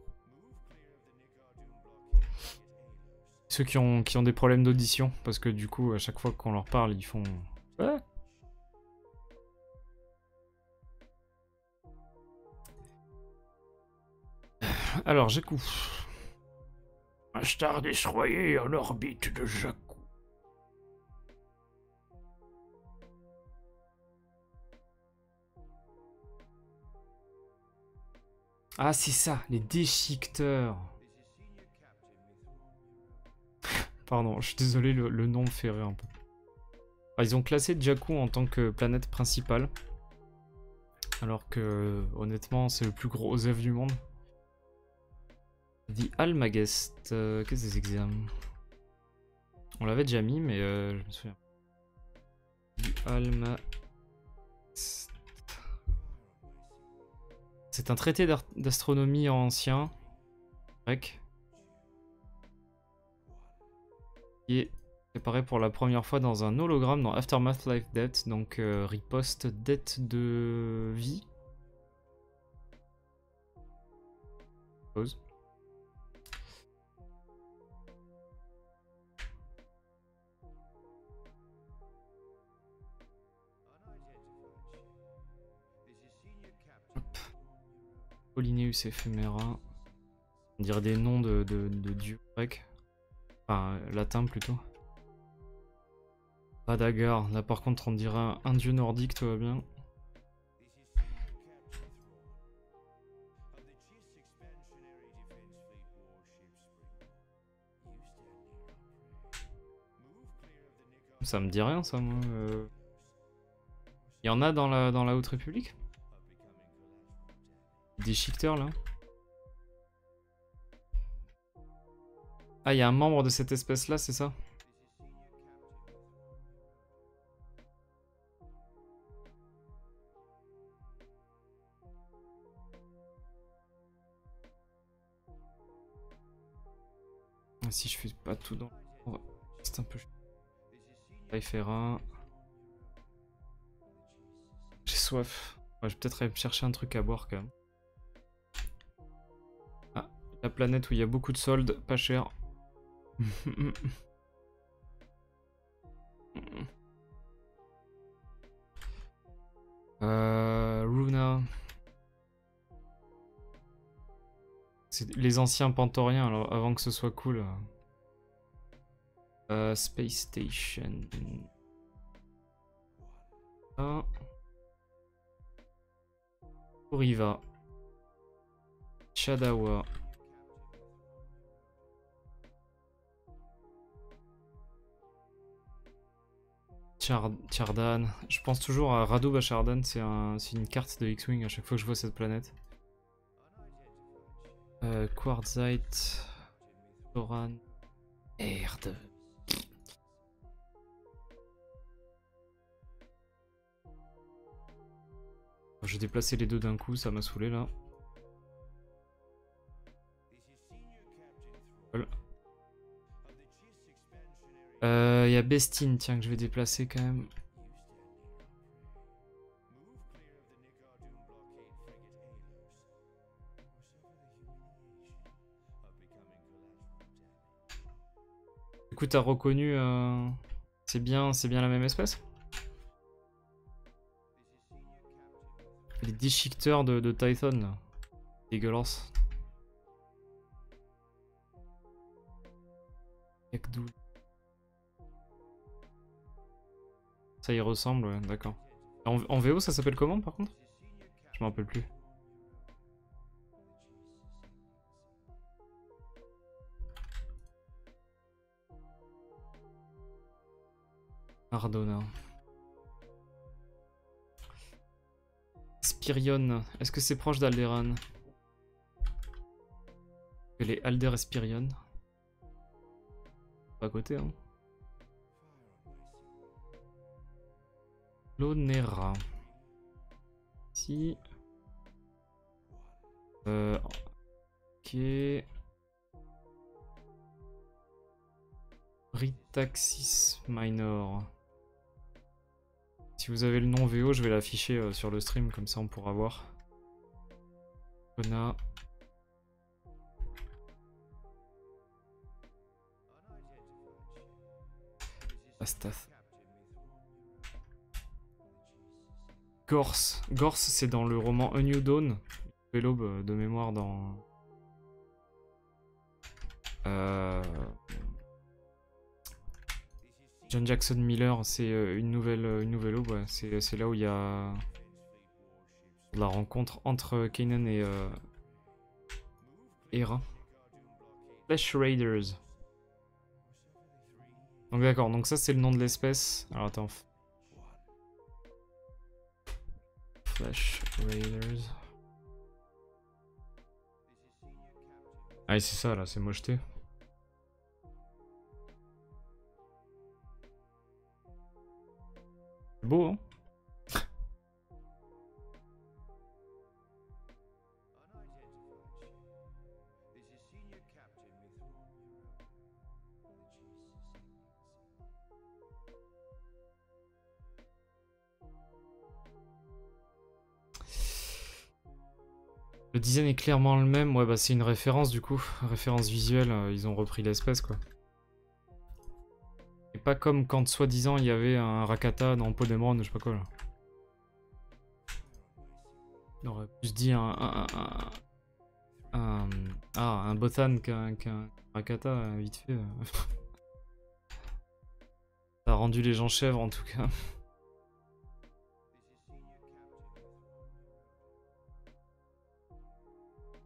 Ceux qui ont des problèmes d'audition, parce que du coup, à chaque fois qu'on leur parle, ils font... Ouais. Alors, Jakku. Un star destroyer en orbite de Jakku. Ah, c'est ça, les déchiqueteurs. Pardon, je suis désolé, le nom me fait rire un peu. Ah, ils ont classé Jakku en tant que planète principale. Alors que, honnêtement, c'est le plus gros œuf du monde. The Almagest. Qu'est-ce que c'est que ça? On l'avait déjà mis, mais je me souviens. The Almagest. C'est un traité d'astronomie ancien. Grec. Qui est préparé pour la première fois dans un hologramme dans Aftermath Life Death, donc riposte dette de vie. Pause. Polyneus Ephemera. On dirait des noms de dieux grecs. Enfin, latin plutôt. Radagar, là par contre on dirait un dieu nordique, tout va bien. Ça me dit rien ça moi. Il y en a dans la Haute République? Des chiqueteurs là? Ah, il y a un membre de cette espèce là, c'est ça? Si je fais pas tout dans... C'est un peu... Faire J'ai soif. Ouais, je vais peut-être aller me chercher un truc à boire quand même. Ah, la planète où il y a beaucoup de soldes, pas cher. Runa. C'est les anciens pantoriens alors, avant que ce soit cool. Space Station. Ah. Oriva. Chadawa. Tjardan. Je pense toujours à Radu Bachardan, c'est une carte de X-Wing à chaque fois que je vois cette planète. Quartzite. Thoran. Merde. Je vais déplacer les deux d'un coup, ça m'a saoulé là. Voilà. Y a Bestine, tiens, que je vais déplacer quand même. Du coup, t'as reconnu... c'est bien la même espèce? Les déchiqueteurs de Tython, là. Dégueulasse. Yakdou. Ça y ressemble, ouais, d'accord. En VO, ça s'appelle comment, par contre? Je m'en rappelle plus. Ardonna. Spirion. Est-ce que c'est proche d'Alderan? Elle est Alder et Spirion. Pas à côté, hein. Lonera. Si. Ok. Britaxis Minor. Si vous avez le nom VO, je vais l'afficher sur le stream, comme ça on pourra voir. Kona. Astath. Gorse. Gorse, c'est dans le roman A New Dawn. L'aube de mémoire dans... John Jackson Miller, c'est une nouvelle aube, ouais. C'est là où il y a la rencontre entre Kanan et Hera. Flesh Raiders. Donc d'accord, donc ça c'est le nom de l'espèce. Alors attends. Flesh Raiders. Ah c'est ça là, c'est mocheté. Beau, hein? Le design est clairement le même, ouais bah c'est une référence du coup, référence visuelle, ils ont repris l'espèce quoi. Et pas comme quand soi-disant il y avait un Rakata dans Podemon ou je sais pas quoi là. On aurait plus dit un Bothan qu'un Rakata vite fait. Ça a rendu les gens chèvres en tout cas.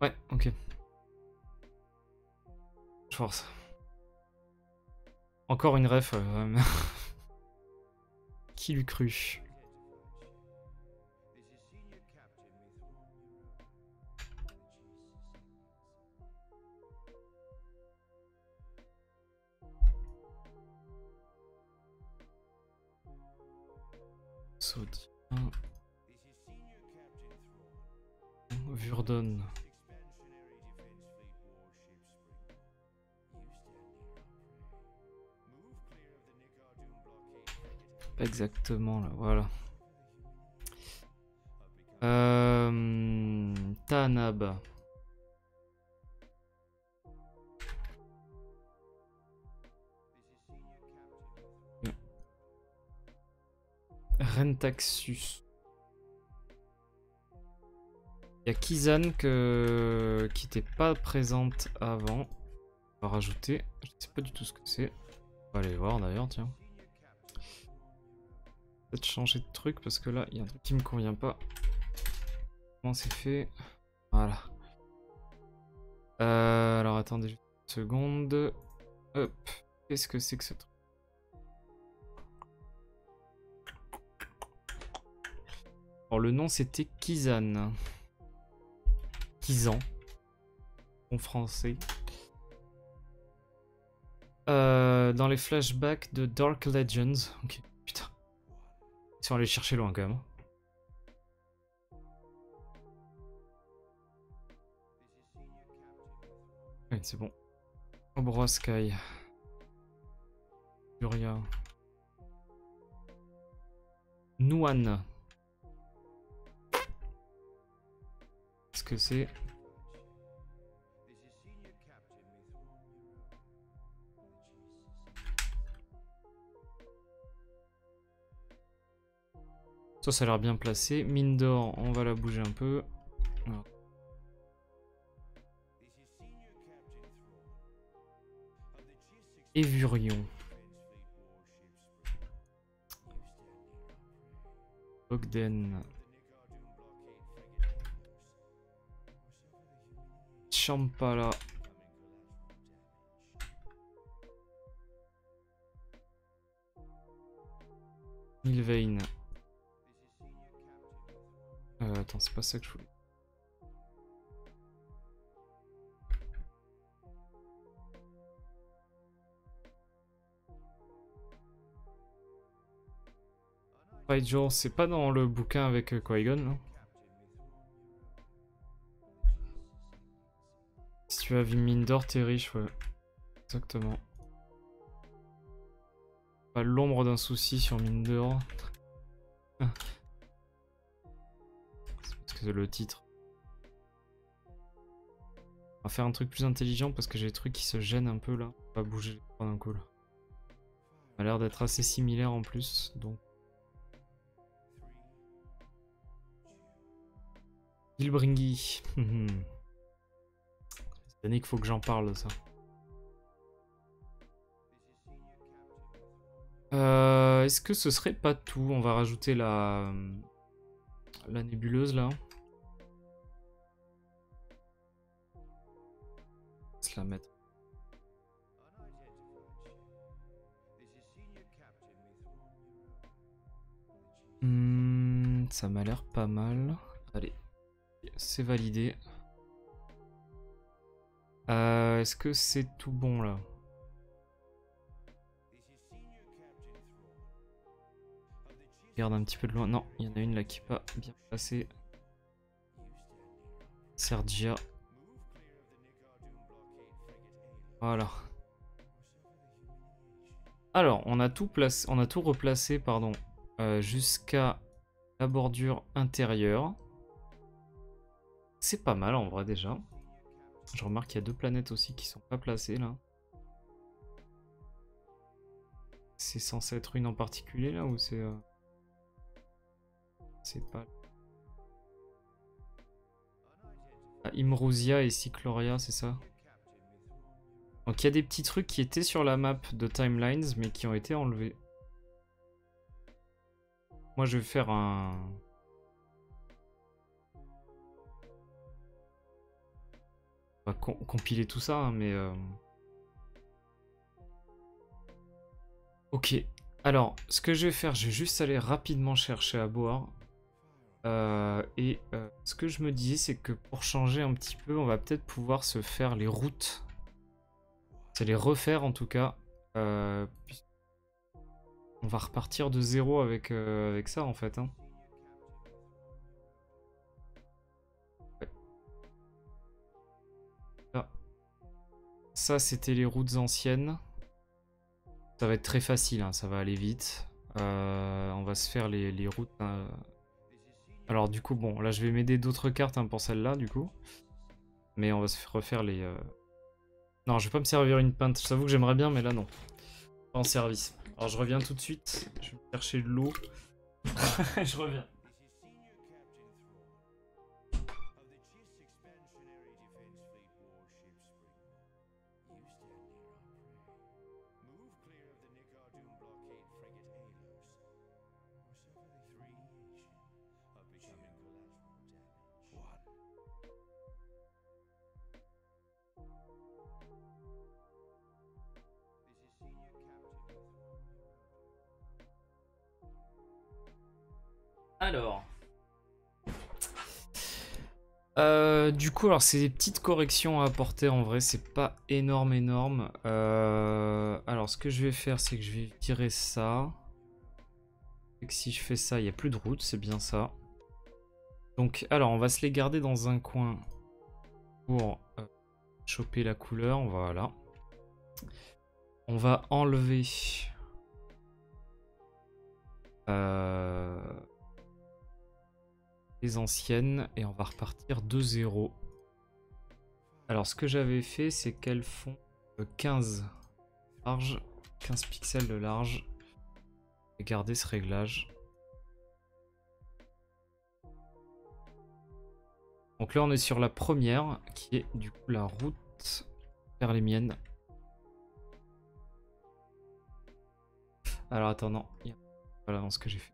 Ouais, ok. Je force. Encore une ref. Qui l'eût cru? Saudi. Vurdon. Pas exactement là, voilà. Tanab. Rentaxus. Il y a Kizan qui n'était pas présente avant. On va rajouter. Je sais pas du tout ce que c'est. On va aller voir d'ailleurs, tiens. Peut-être changer de truc parce que là, il y a un truc qui me convient pas. Comment c'est fait? Voilà. Alors attendez une seconde. Hop. Qu'est-ce que c'est que ce truc? Alors le nom c'était Kizan. Kizan. En français. Dans les flashbacks de Dark Legends. Ok, putain. Ils sont allés chercher loin quand même. Oui, c'est bon. Cobra Sky. Furia. Nuan. Qu'est-ce que c'est? Ça a l'air bien placé. Mine d'or, on va la bouger un peu. Voilà. Évurion. Ogden. Champala. Milvain. Attends, c'est pas ça que je voulais. Rigel, c'est pas dans le bouquin avec Qui-Gon, là? Si tu as vu mine d'or, t'es riche, ouais. Exactement. Pas l'ombre d'un souci sur mine d'or. C'est parce que c'est le titre. On va faire un truc plus intelligent parce que j'ai des trucs qui se gênent un peu là. On va bouger les trois d'un coup là. Ça a l'air d'être assez similaire en plus, donc. Gilbringy. C'est l'année qu'il faut que j'en parle de ça. Est-ce que ce serait pas tout? On va rajouter la nébuleuse là. On va se la mettre. Ça m'a l'air pas mal. Allez, c'est validé. Est-ce que c'est tout bon là? Regarde un petit peu de loin. Non, il y en a une là qui n'est pas bien placée. Sergia. Voilà. Alors, on a tout replacé, pardon, jusqu'à la bordure intérieure. C'est pas mal en vrai déjà. Je remarque qu'il y a deux planètes aussi qui sont pas placées là. C'est censé être une en particulier là ou c'est... C'est pas... Ah, Imrusia et Cycloria, c'est ça? Donc il y a des petits trucs qui étaient sur la map de Timelines mais qui ont été enlevés. Moi je vais faire un... On va compiler tout ça, hein, mais... Ok. Alors, ce que je vais faire, je vais juste aller rapidement chercher à boire. Ce que je me disais, c'est que pour changer un petit peu, on va peut-être pouvoir se faire les routes. C'est les refaire en tout cas. On va repartir de zéro avec ça en fait. Hein. Ouais. Là. Ça, c'était les routes anciennes. Ça va être très facile, hein, ça va aller vite. On va se faire les routes... Alors du coup, bon, là je vais m'aider d'autres cartes hein, pour celle-là du coup. Mais on va se refaire les... Non, je vais pas me servir une pinte. Je t'avoue que j'aimerais bien, mais là non. Pas en service. Alors je reviens tout de suite. Je vais chercher de l'eau. Je reviens. Alors, Du coup, alors c'est des petites corrections à apporter en vrai, c'est pas énorme. Alors ce que je vais faire, c'est que je vais tirer ça. Et que si je fais ça, il n'y a plus de route, c'est bien ça. Donc, alors on va se les garder dans un coin pour choper la couleur, voilà. On va enlever les anciennes et on va repartir de 0. Alors ce que j'avais fait, c'est qu'elles font 15 large, 15 pixels de large. Et garder ce réglage. Donc là on est sur la première qui est du coup la route vers les miennes. Alors attends, non, voilà dans ce que j'ai fait.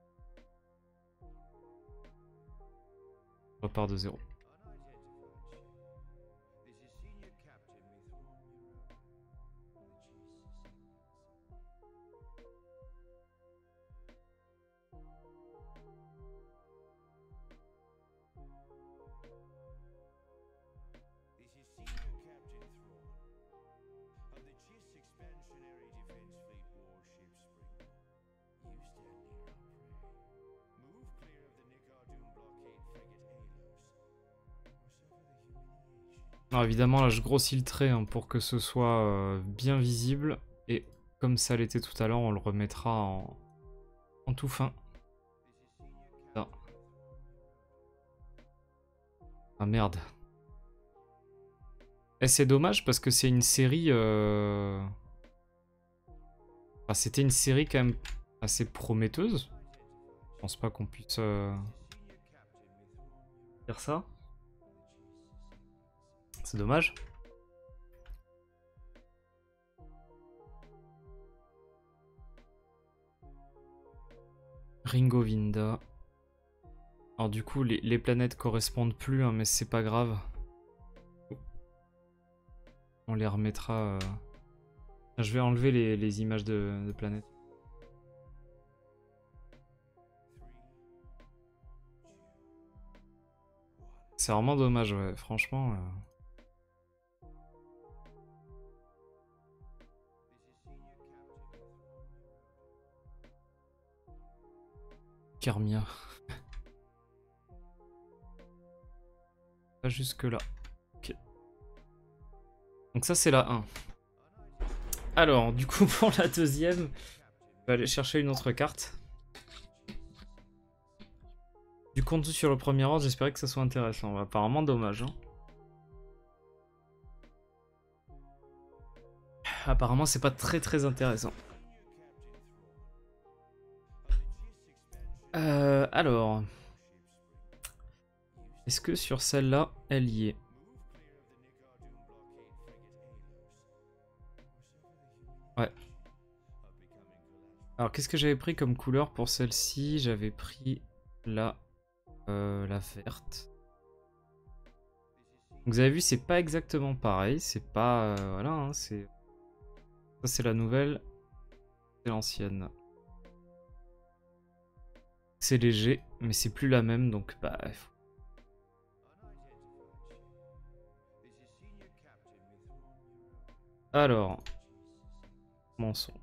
Je repars de 0. Alors évidemment là je grossis le trait hein, pour que ce soit bien visible. Et comme ça l'était tout à l'heure, on le remettra en tout fin. Ça. Ah merde. Et c'est dommage parce que c'est une série... Enfin, c'était une série quand même assez prometteuse. Je pense pas qu'on puisse dire ça. C'est dommage. Ringovinda. Alors du coup, les planètes correspondent plus, hein, mais c'est pas grave. On les remettra... Je vais enlever les images de planètes. C'est vraiment dommage, ouais. Franchement... Carmia. Pas jusque là. Ok. Donc ça c'est la 1. Alors, du coup pour la deuxième, je vais aller chercher une autre carte. Du contenu sur le premier ordre, j'espérais que ça soit intéressant. Apparemment dommage. Hein. Apparemment c'est pas très intéressant. Alors... Est-ce que sur celle-là, elle y est? Ouais. Alors qu'est-ce que j'avais pris comme couleur pour celle-ci? J'avais pris la verte. Donc, vous avez vu, c'est pas exactement pareil. C'est pas... voilà, hein, c'est... Ça c'est la nouvelle. C'est l'ancienne. C'est léger, mais c'est plus la même, donc bah... Alors... Commençons.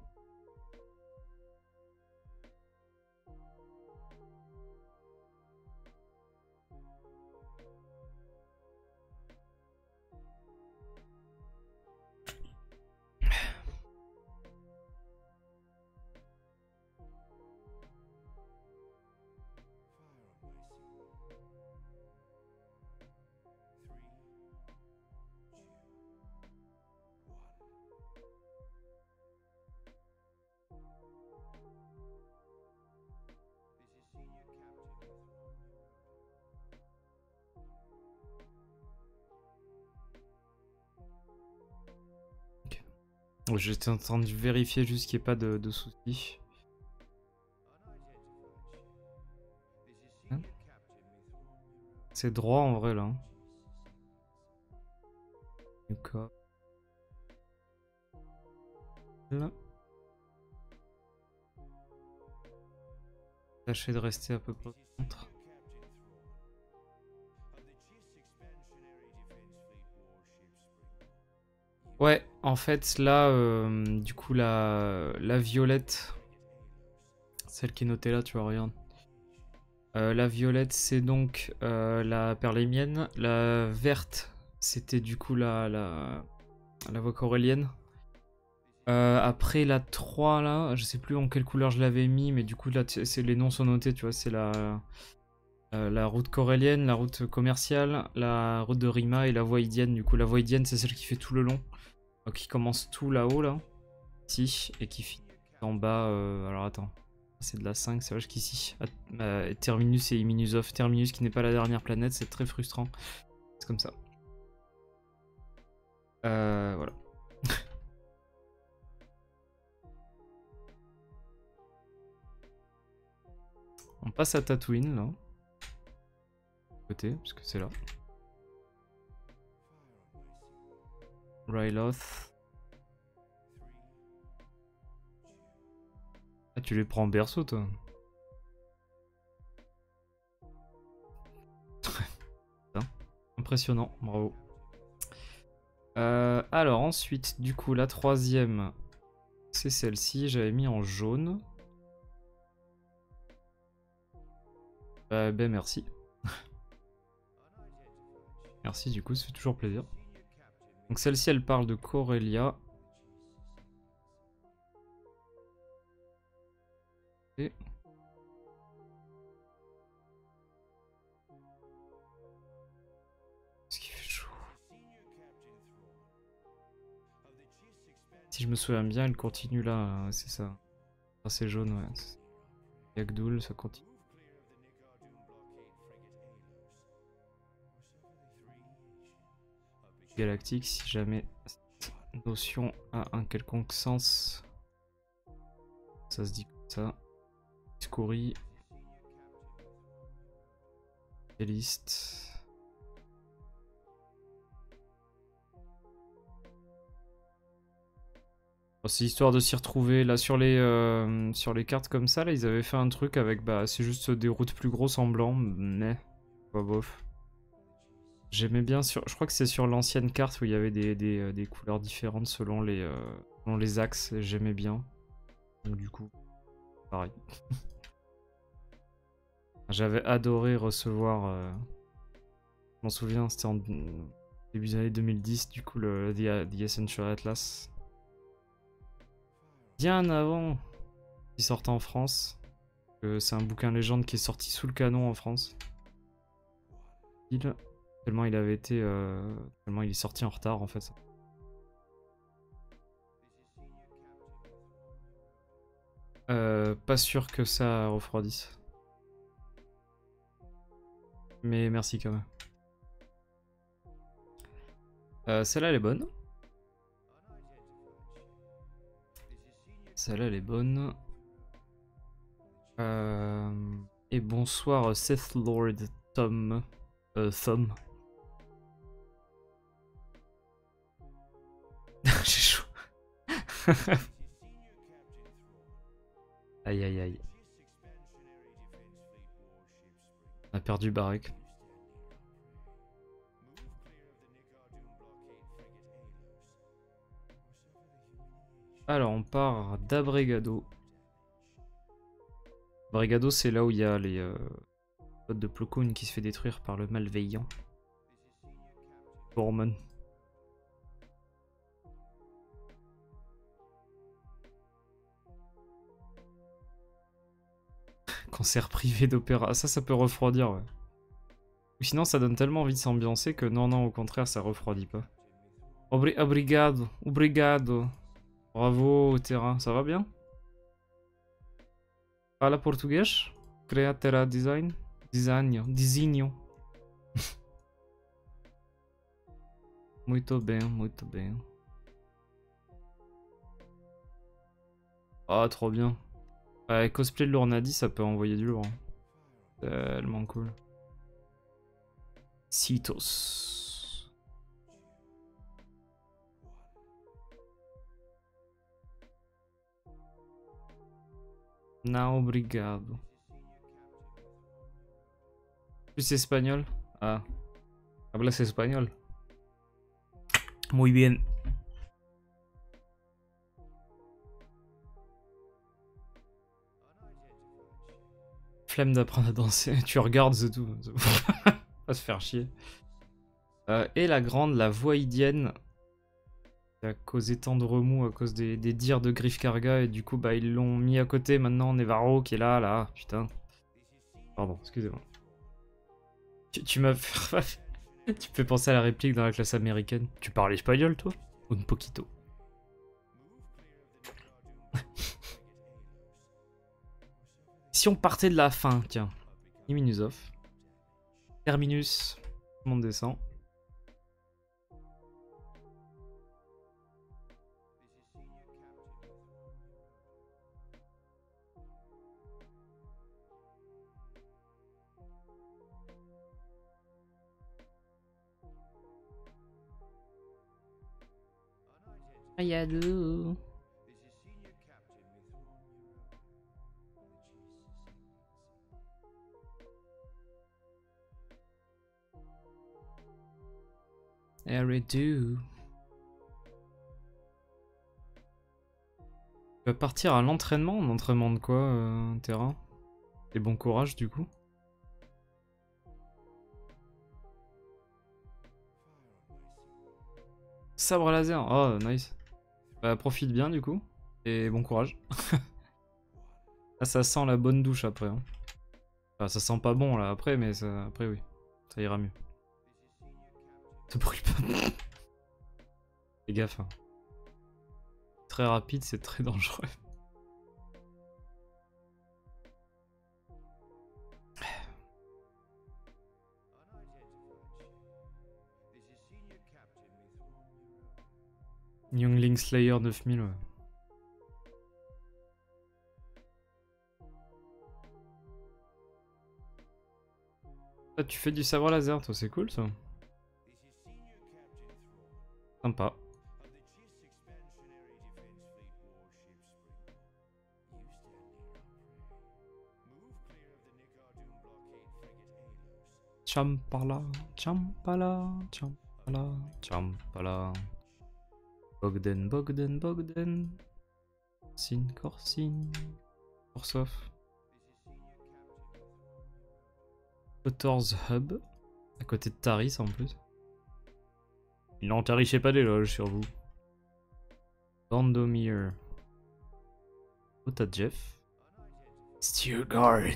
J'étais en train de vérifier juste qu'il n'y ait pas de soucis. Hein, c'est droit en vrai là. D'accord. Là. Tâchez de rester à peu près au centre. Ouais, en fait, là, du coup, la violette, celle qui est notée là, tu vois, regarde. La violette, c'est donc la perlémienne. La verte, c'était du coup la voie corélienne. Après la 3 là, je sais plus en quelle couleur je l'avais mis, mais du coup là les noms sont notés, tu vois, c'est la route corélienne, la route commerciale, la route de Rima et la voie idienne. Du coup la voie idienne c'est celle qui fait tout le long, qui commence tout là-haut là, ici, et qui finit en bas, alors attends, c'est de la 5, c'est vrai qu'ici, Terminus et Minusov, Terminus qui n'est pas la dernière planète, c'est très frustrant, c'est comme ça. Voilà. On passe à Tatooine là. Côté, parce que c'est là. Ryloth. Ah, tu les prends en berceau toi. Impressionnant, bravo. Alors ensuite, du coup, la troisième, c'est celle-ci. J'avais mis en jaune. Ben merci. Merci, du coup, ça fait toujours plaisir. Donc celle-ci, elle parle de Corellia. Et... Est-ce qu'il fait chaud? Si je me souviens bien, elle continue là, c'est ça. Ah, c'est jaune, ouais. Yagdoul, ça continue. Galactique, si jamais cette notion a un quelconque sens. Ça se dit comme ça. Discouri. Liste. C'est histoire de s'y retrouver là sur les cartes comme ça. Là, ils avaient fait un truc avec c'est juste des routes plus grosses en blanc, mais pas bof. J'aimais bien je crois que c'est sur l'ancienne carte où il y avait des couleurs différentes selon les axes. J'aimais bien. Donc du coup, pareil. J'avais adoré recevoir. Je m'en souviens, c'était en début des années 2010, du coup le The Essential Atlas. Bien avant qu'il sorte en France. C'est un bouquin légende qui est sorti sous le canon en France. Tellement il avait été. Tellement il est sorti en retard en fait. Pas sûr que ça refroidisse. Mais merci quand même. Celle-là elle est bonne. Celle-là elle est bonne. Et bonsoir Sith Lord Tom. Thumb. J'ai chaud. Aïe aïe aïe. On a perdu Barek. Alors on part d'Abregado. Abregado c'est là où il y a les potes de Plo Koon qui se fait détruire par le malveillant. Gorman. Concert privé d'opéra. Ça peut refroidir, ouais. Ou sinon, ça donne tellement envie de s'ambiancer que non, au contraire, ça refroidit pas. Obrigado. Obrigado. Bravo, terrain. Ça va bien? Fala português? Createra design? Designo. Muito bem, muito bem. Ah, trop bien. Cosplay de Lournadi, ça peut envoyer du lourd. Tellement cool. Citos. Não, obrigado. Plus espagnol? Ah. Hablas espagnol. Muy bien. Flemme d'apprendre à danser. Tu regardes, c'est tout. Pas se faire chier. Et la grande, la voïdienne, qui a causé tant de remous à cause des dires de Griff Karga. Et du coup, bah, ils l'ont mis à côté maintenant. Nevarro qui est là. Putain. Pardon, excusez-moi. Tu m'as fait... Tu peux penser à la réplique dans la classe américaine. Tu parles espagnol, toi? Un poquito. Si on partait de la fin, tiens. Iminusov. Terminus. Tout le monde descend. Ayadou. Eridu. Tu vas partir à l'entraînement? En entraînement de quoi, terrain? Et bon courage, du coup. Sabre laser. Oh, nice. Bah, profite bien, du coup. Et bon courage. Ah, ça sent la bonne douche après. Hein. Enfin, ça sent pas bon, là, après, mais ça... après, oui. Ça ira mieux. Te brûle pas. Fais gaffe. Hein. Très rapide, c'est très dangereux. Youngling Slayer 9000, ouais. Ah, tu fais du sabre laser, toi, c'est cool, ça. Sympa. Champala, champala, champala, champala. Bogden. Corsin. Korsov. Kotor's Hub. À côté de Taris en plus. Il n'entarichait pas des loges sur vous. Vandomir. Oh, t'as Jeff. Steelguard.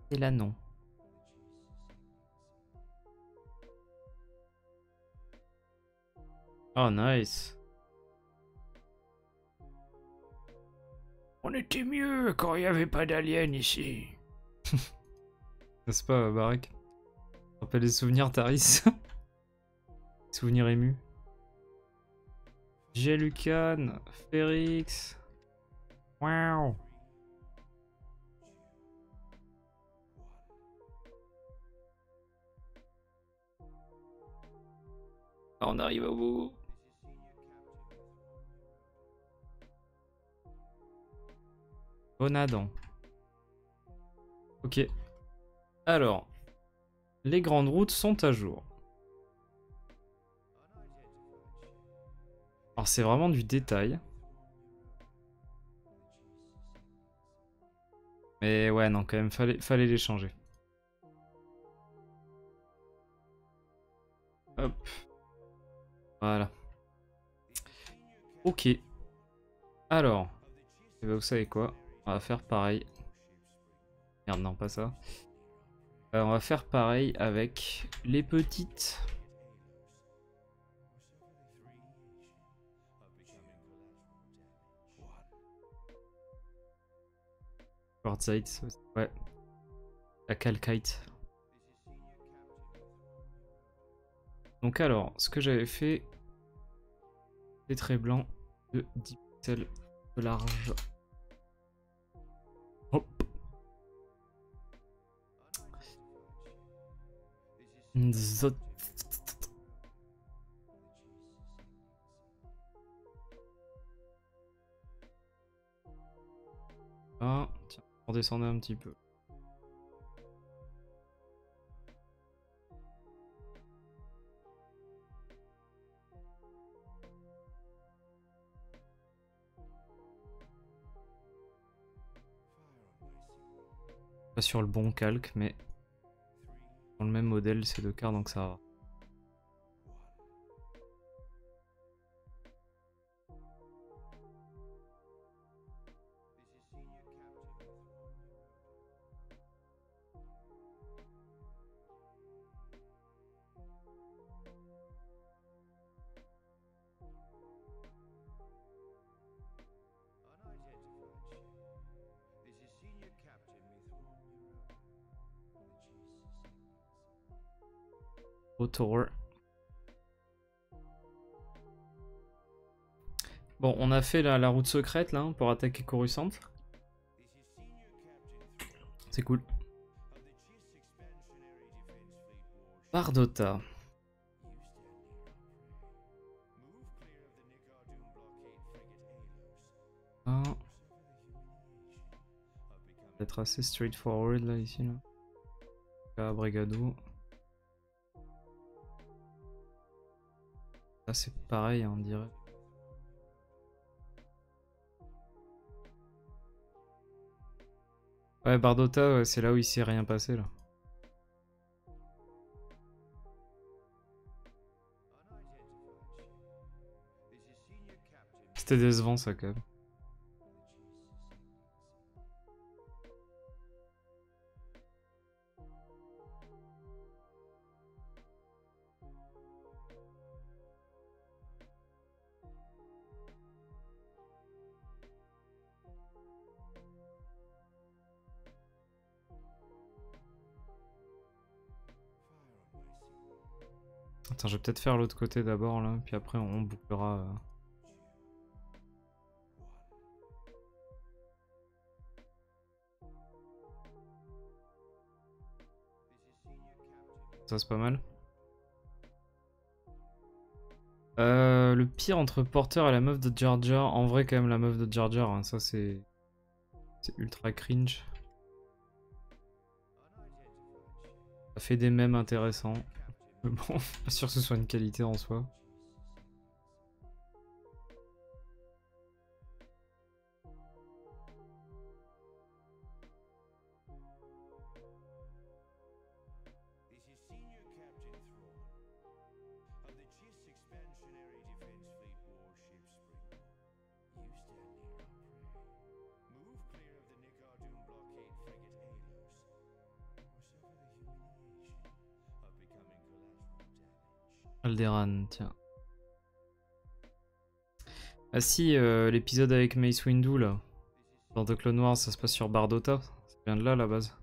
Et là, non. Oh, nice. On était mieux quand il n'y avait pas d'aliens ici. N'est-ce pas, Barak? Rappelle les souvenirs, Taris. Souvenirs émus. Lucan, Férix. Waouh. On arrive au bout. Bonadan. Ok. Alors, les grandes routes sont à jour. Alors c'est vraiment du détail. Mais ouais, non, quand même, fallait les changer. Hop. Voilà. Ok. Alors, eh ben, vous savez quoi? On va faire pareil. Merde, non, pas ça. On va faire pareil avec les petites. Quartzite, ouais. La calcite. Donc alors, ce que j'avais fait, des traits blancs de 10 pixels de large. Hop. Zot. Ah, tiens, on redescendait un petit peu. Pas sur le bon calque, mais dans le même modèle, ces deux cartes, donc ça va. Autour. Bon, on a fait la route secrète là pour attaquer Coruscant. C'est cool. Bardota. Peut-être assez straightforward là ici là. Brigado. Là c'est pareil on dirait. Ouais Bardota ouais, c'est là où il s'est rien passé là. C'était décevant ça quand même. Attends, je vais peut-être faire l'autre côté d'abord là, puis après on bouclera. Ça c'est pas mal. Le pire entre Porter et la meuf de Jar Jar, en vrai quand même la meuf de Jar Jar, hein, ça c'est ultra cringe. Ça fait des mèmes intéressants. Mais bon, pas sûr que ce soit une qualité en soi. Alderaan, tiens. Ah si, l'épisode avec Mace Windu là. Dans The Clone Wars, ça se passe sur Bardota. Ça vient de là la base.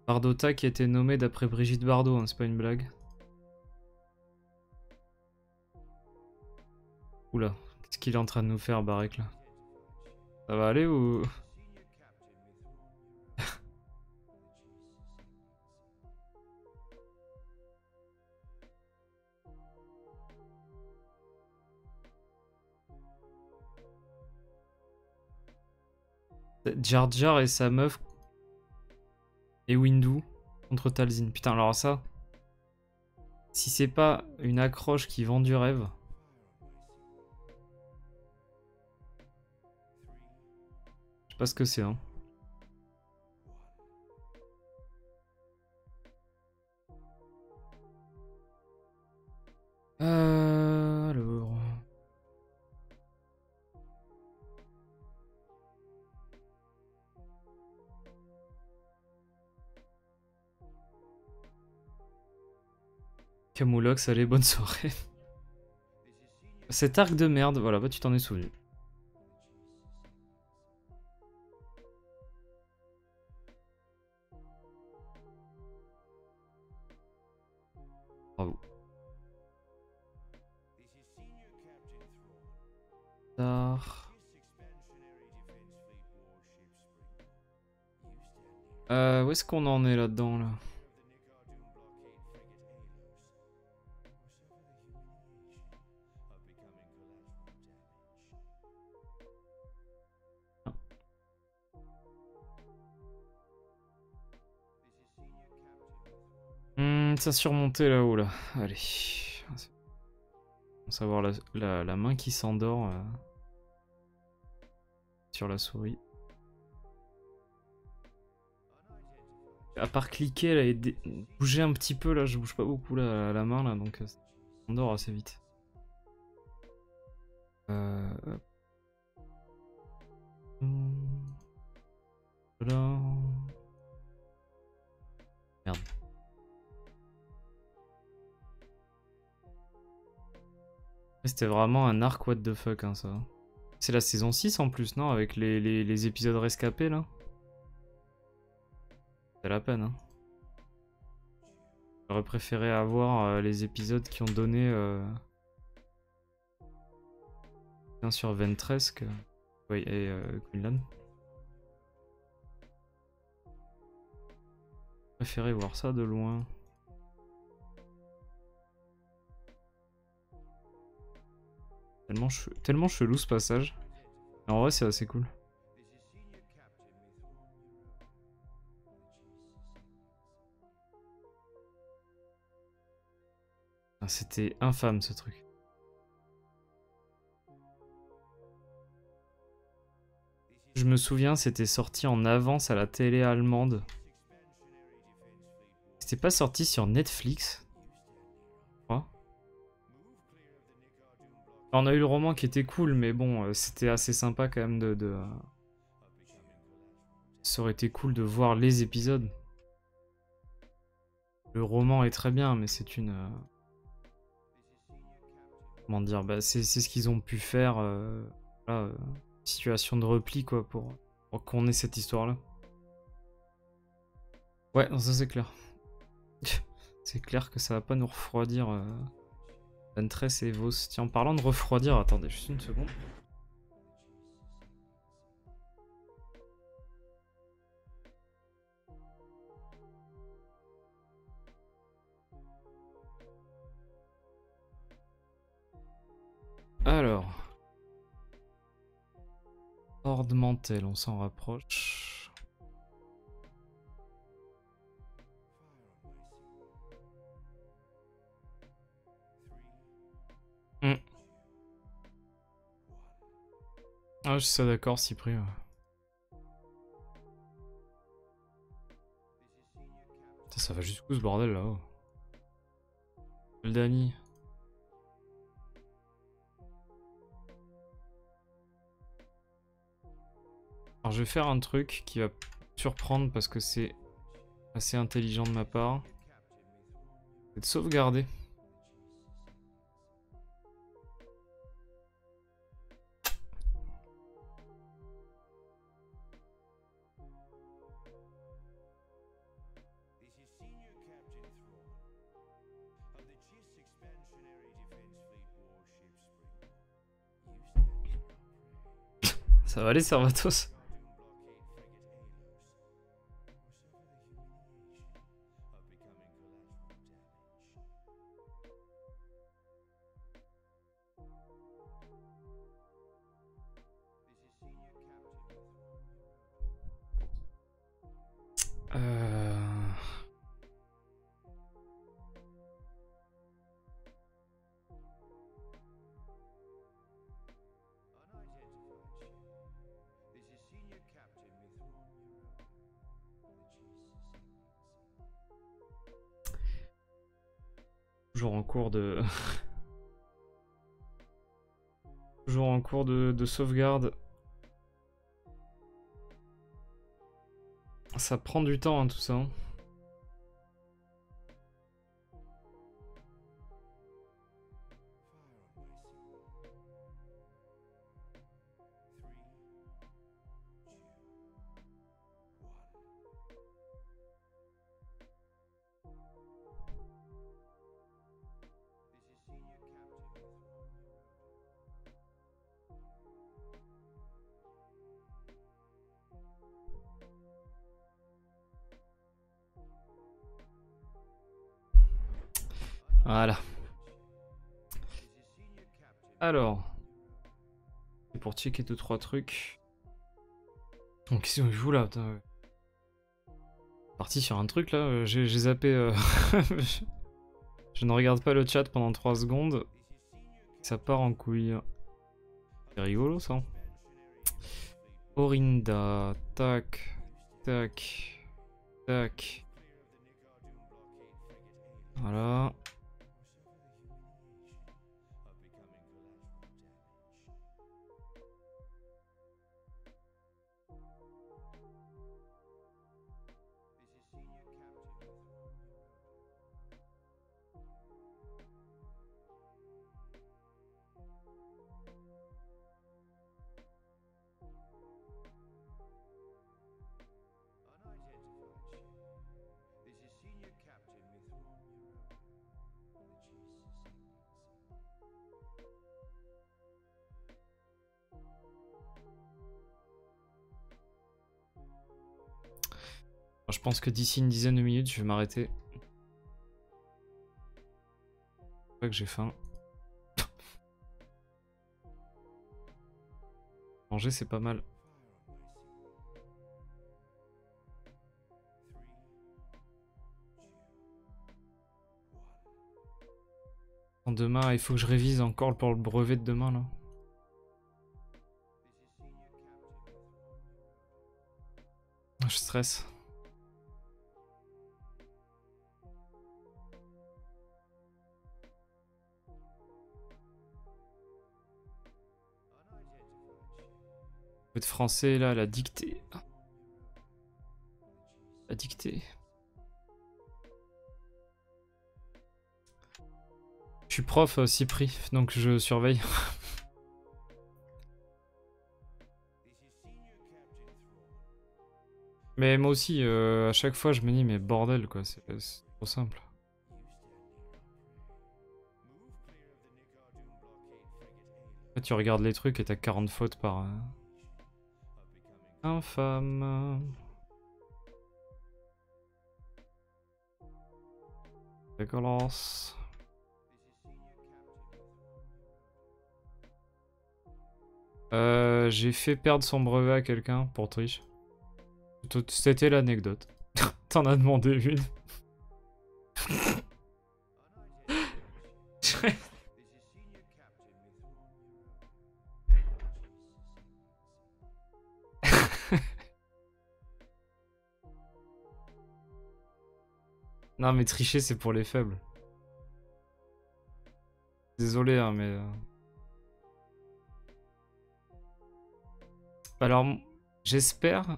Bardota qui a été nommé d'après Brigitte Bardot, hein, c'est pas une blague. Oula, qu'est-ce qu'il est en train de nous faire Barek là? Ça va aller ou... Jar Jar et sa meuf et Windu contre Talzin. Putain, alors ça, si c'est pas une accroche qui vend du rêve. Je sais pas ce que c'est, hein. Alors... Camoulox, allez, bonne soirée. Cet arc de merde, voilà, bah tu t'en es souvenu. Bravo. Où est-ce qu'on en est là-dedans là? Ça surmontait là-haut là. Allez. On va avoir la main qui s'endort sur la souris. À part cliquer là, et bouger un petit peu, là, je bouge pas beaucoup là, la main, là, donc on dort assez vite. Voilà. Merde. C'était vraiment un arc what the fuck, hein, ça. C'est la saison 6 en plus, non? Avec les épisodes rescapés, là. C'est la peine, hein. J'aurais préféré avoir les épisodes qui ont donné... bien sûr, Ventress oui, et Quinlan. Préféré voir ça de loin. Tellement chelou ce passage. Mais en vrai, c'est assez cool. C'était infâme ce truc. Je me souviens, c'était sorti en avance à la télé allemande. C'était pas sorti sur Netflix. On a eu le roman qui était cool, mais bon, c'était assez sympa quand même Ça aurait été cool de voir les épisodes. Le roman est très bien, mais c'est une... Comment dire, bah, c'est ce qu'ils ont pu faire. Voilà, situation de repli, quoi, pour qu'on ait cette histoire-là. Ouais, non, ça c'est clair. C'est clair que ça va pas nous refroidir Ventress et Vos. Tiens, en parlant de refroidir, attendez juste une seconde. Alors. Horde Mantel, on s'en rapproche. Ah, je suis ça d'accord, Cyprien. Ça va jusqu'où ce bordel là-haut? Le Dany. Alors je vais faire un truc qui va surprendre parce que c'est assez intelligent de ma part. C'est de sauvegarder. Ça va aller, Servatos? Toujours en cours de... Toujours en cours de sauvegarde. Ça prend du temps, hein, tout ça. Voilà. Alors. C'est pour checker 2-3 trucs. Donc qu'est-ce que je joue là? Putain. Parti sur un truc là, j'ai zappé. Je ne regarde pas le chat pendant 3 secondes. Ça part en couille. C'est rigolo ça. Orinda. Tac. Tac. Tac. Alors, je pense que d'ici une dizaine de minutes, je vais m'arrêter. C'est pas que j'ai faim. Manger, c'est pas mal. Demain, il faut que je révise encore pour le brevet de demain là. Je stresse. Le français là, la dictée. La dictée. Je suis prof, Cypri, donc je surveille. Mais moi aussi, à chaque fois, je me dis, mais bordel, quoi, c'est trop simple. En fait, tu regardes les trucs et t'as 40 fautes par... Infâme. Dégueulasse. J'ai fait perdre son brevet à quelqu'un pour triche. C'était l'anecdote. T'en as demandé une. Non mais tricher c'est pour les faibles. Désolé hein mais... Alors j'espère...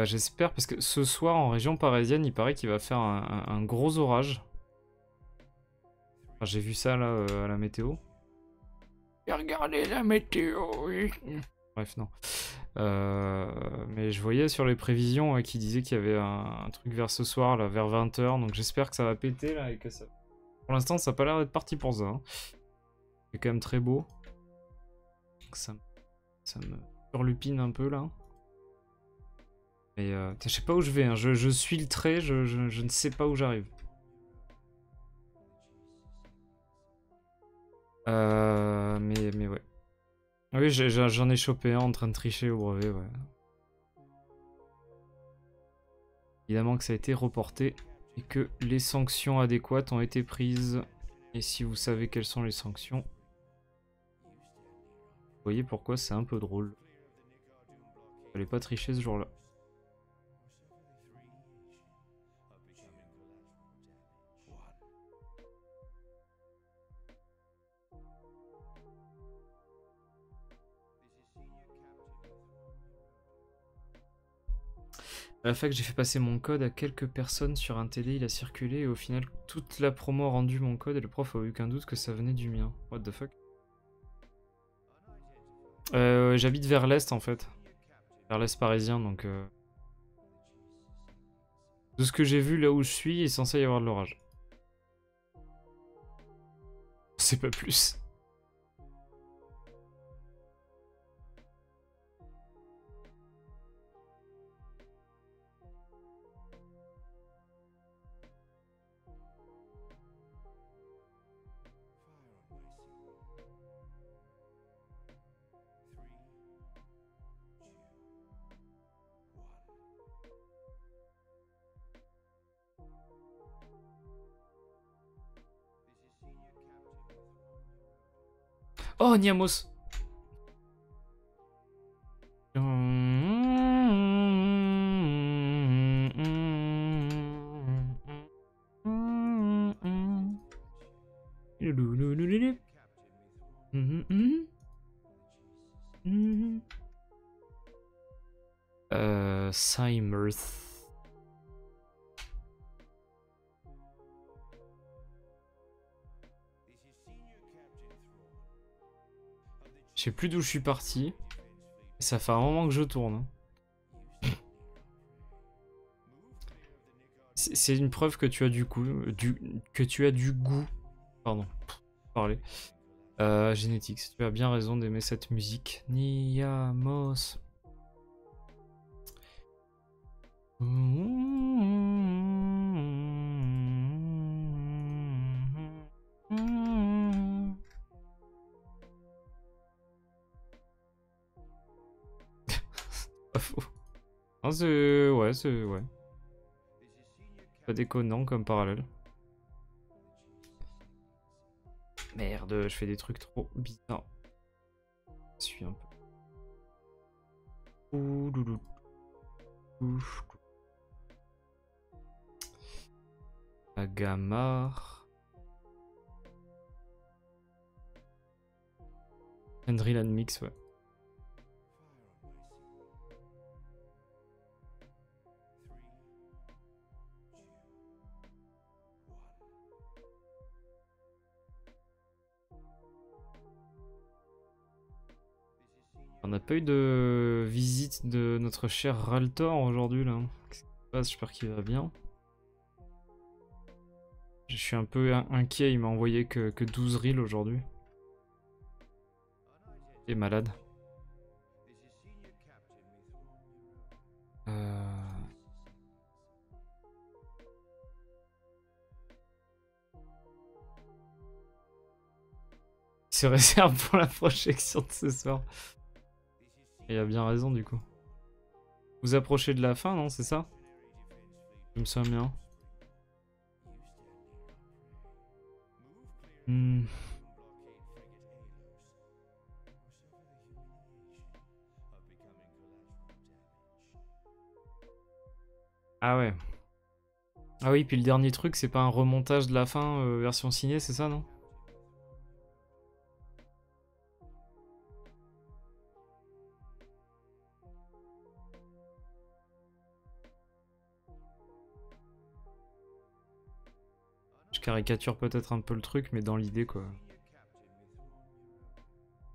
j'espère parce que ce soir en région parisienne il paraît qu'il va faire un gros orage. Enfin, j'ai vu ça là à la météo. J'ai regardé la météo, oui. Bref non. Mais je voyais sur les prévisions qui disaient qu'il y avait un truc vers ce soir là, vers 20 h, donc j'espère que ça va péter là et que ça... Pour l'instant ça n'a pas l'air d'être parti pour ça. Hein. C'est quand même très beau. Ça me surlupine un peu là. Mais je sais pas où je vais, hein. Je suis le trait, je ne sais pas où j'arrive. Mais ouais. Oui, j'en ai chopé un en train de tricher au brevet, ouais. Évidemment que ça a été reporté et que les sanctions adéquates ont été prises. Et si vous savez quelles sont les sanctions, vous voyez pourquoi c'est un peu drôle. Fallait pas tricher ce jour-là. À la fac, j'ai fait passer mon code à quelques personnes sur un TD, il a circulé et au final, toute la promo a rendu mon code et le prof a eu aucun doute que ça venait du mien. What the fuck? J'habite vers l'est en fait. Vers l'est parisien donc... De ce que j'ai vu là où je suis, il est censé y avoir de l'orage. C'est pas plus. Oh, Niamos! Simerth. Je sais plus d'où je suis parti. Ça fait un moment que je tourne. C'est une preuve que tu as du coup, que tu as du goût. Pardon, parler. Génétique, tu as bien raison d'aimer cette musique. Niamos. Pas faux. Ah, c'est... Ouais, c'est... Ouais. Pas déconnant comme parallèle. Merde, je fais des trucs trop bizarres. Je suis un peu... Ouh, loulou. Ouf. Agamar. Andrilan Mix, ouais. On n'a pas eu de visite de notre cher Raltor aujourd'hui là. Qu'est-ce qui se passe? J'espère qu'il va bien. Je suis un peu inquiet, il m'a envoyé que 12 reels aujourd'hui. Il est malade. Il se réserve pour la projection de ce soir. Et il a bien raison du coup. Vous approchez de la fin, non? C'est ça? Je me sens bien. Ah ouais. Ah oui, puis le dernier truc, c'est pas un remontage de la fin version ciné, c'est ça, non? Je caricature peut-être un peu le truc, mais dans l'idée, quoi.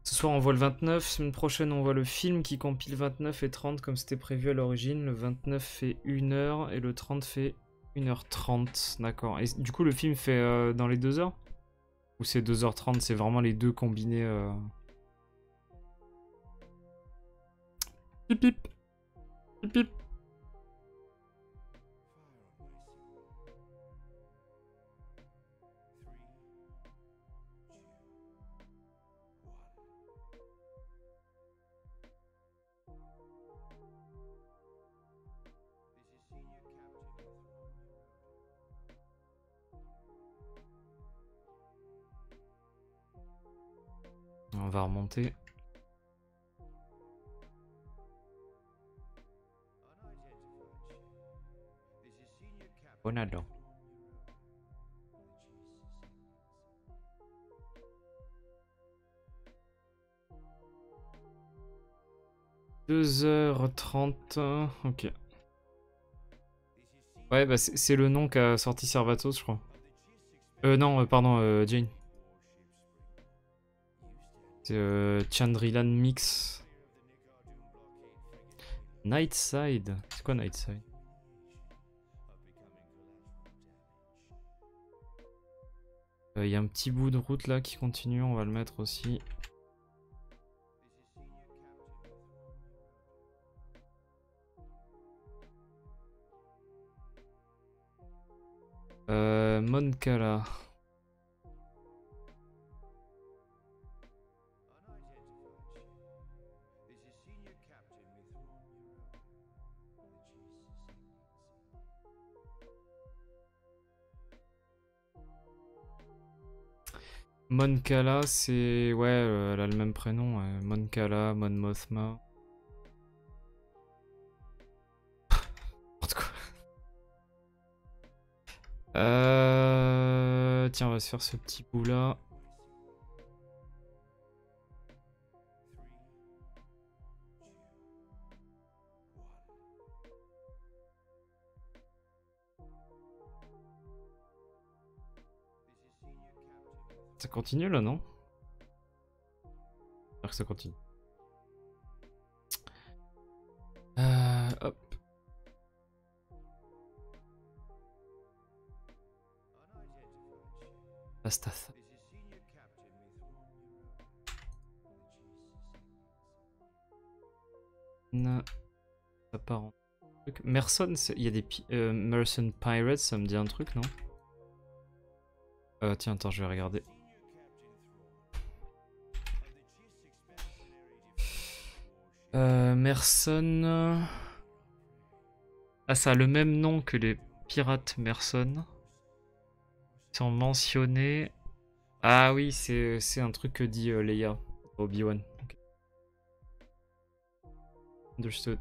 Ce soir, on voit le 29. Semaine prochaine, on voit le film qui compile 29 et 30 comme c'était prévu à l'origine. Le 29 fait 1 heure et le 30 fait 1h30. D'accord. Et du coup, le film fait dans les 2 heures? Ou c'est 2h30? C'est vraiment les deux combinés Pip pip. Pip pip. On va remonter. Bonado. « 2h30, ok. Ouais, bah c'est le nom qu'a sorti Servatos, je crois. Non, pardon, Jane. C'est Chandrilan Mix. Nightside. C'est quoi Nightside? Il y a un petit bout de route là qui continue, on va le mettre aussi. Moncala. Moncala, c'est... Ouais, elle a le même prénom. Moncala, Mon Mothma. N'importe quoi. Tiens, on va se faire ce petit bout là. Ça continue là, non? J'espère que ça continue. Hop. Basta ça. Ça part en Merson, il y a des Merson Pirates, ça me dit un truc, non? Tiens, attends, je vais regarder. Merson... Ah, ça a le même nom que les pirates Merson. Ils sont mentionnés. Ah oui, c'est un truc que dit Leia, Obi-Wan. Okay. Understood.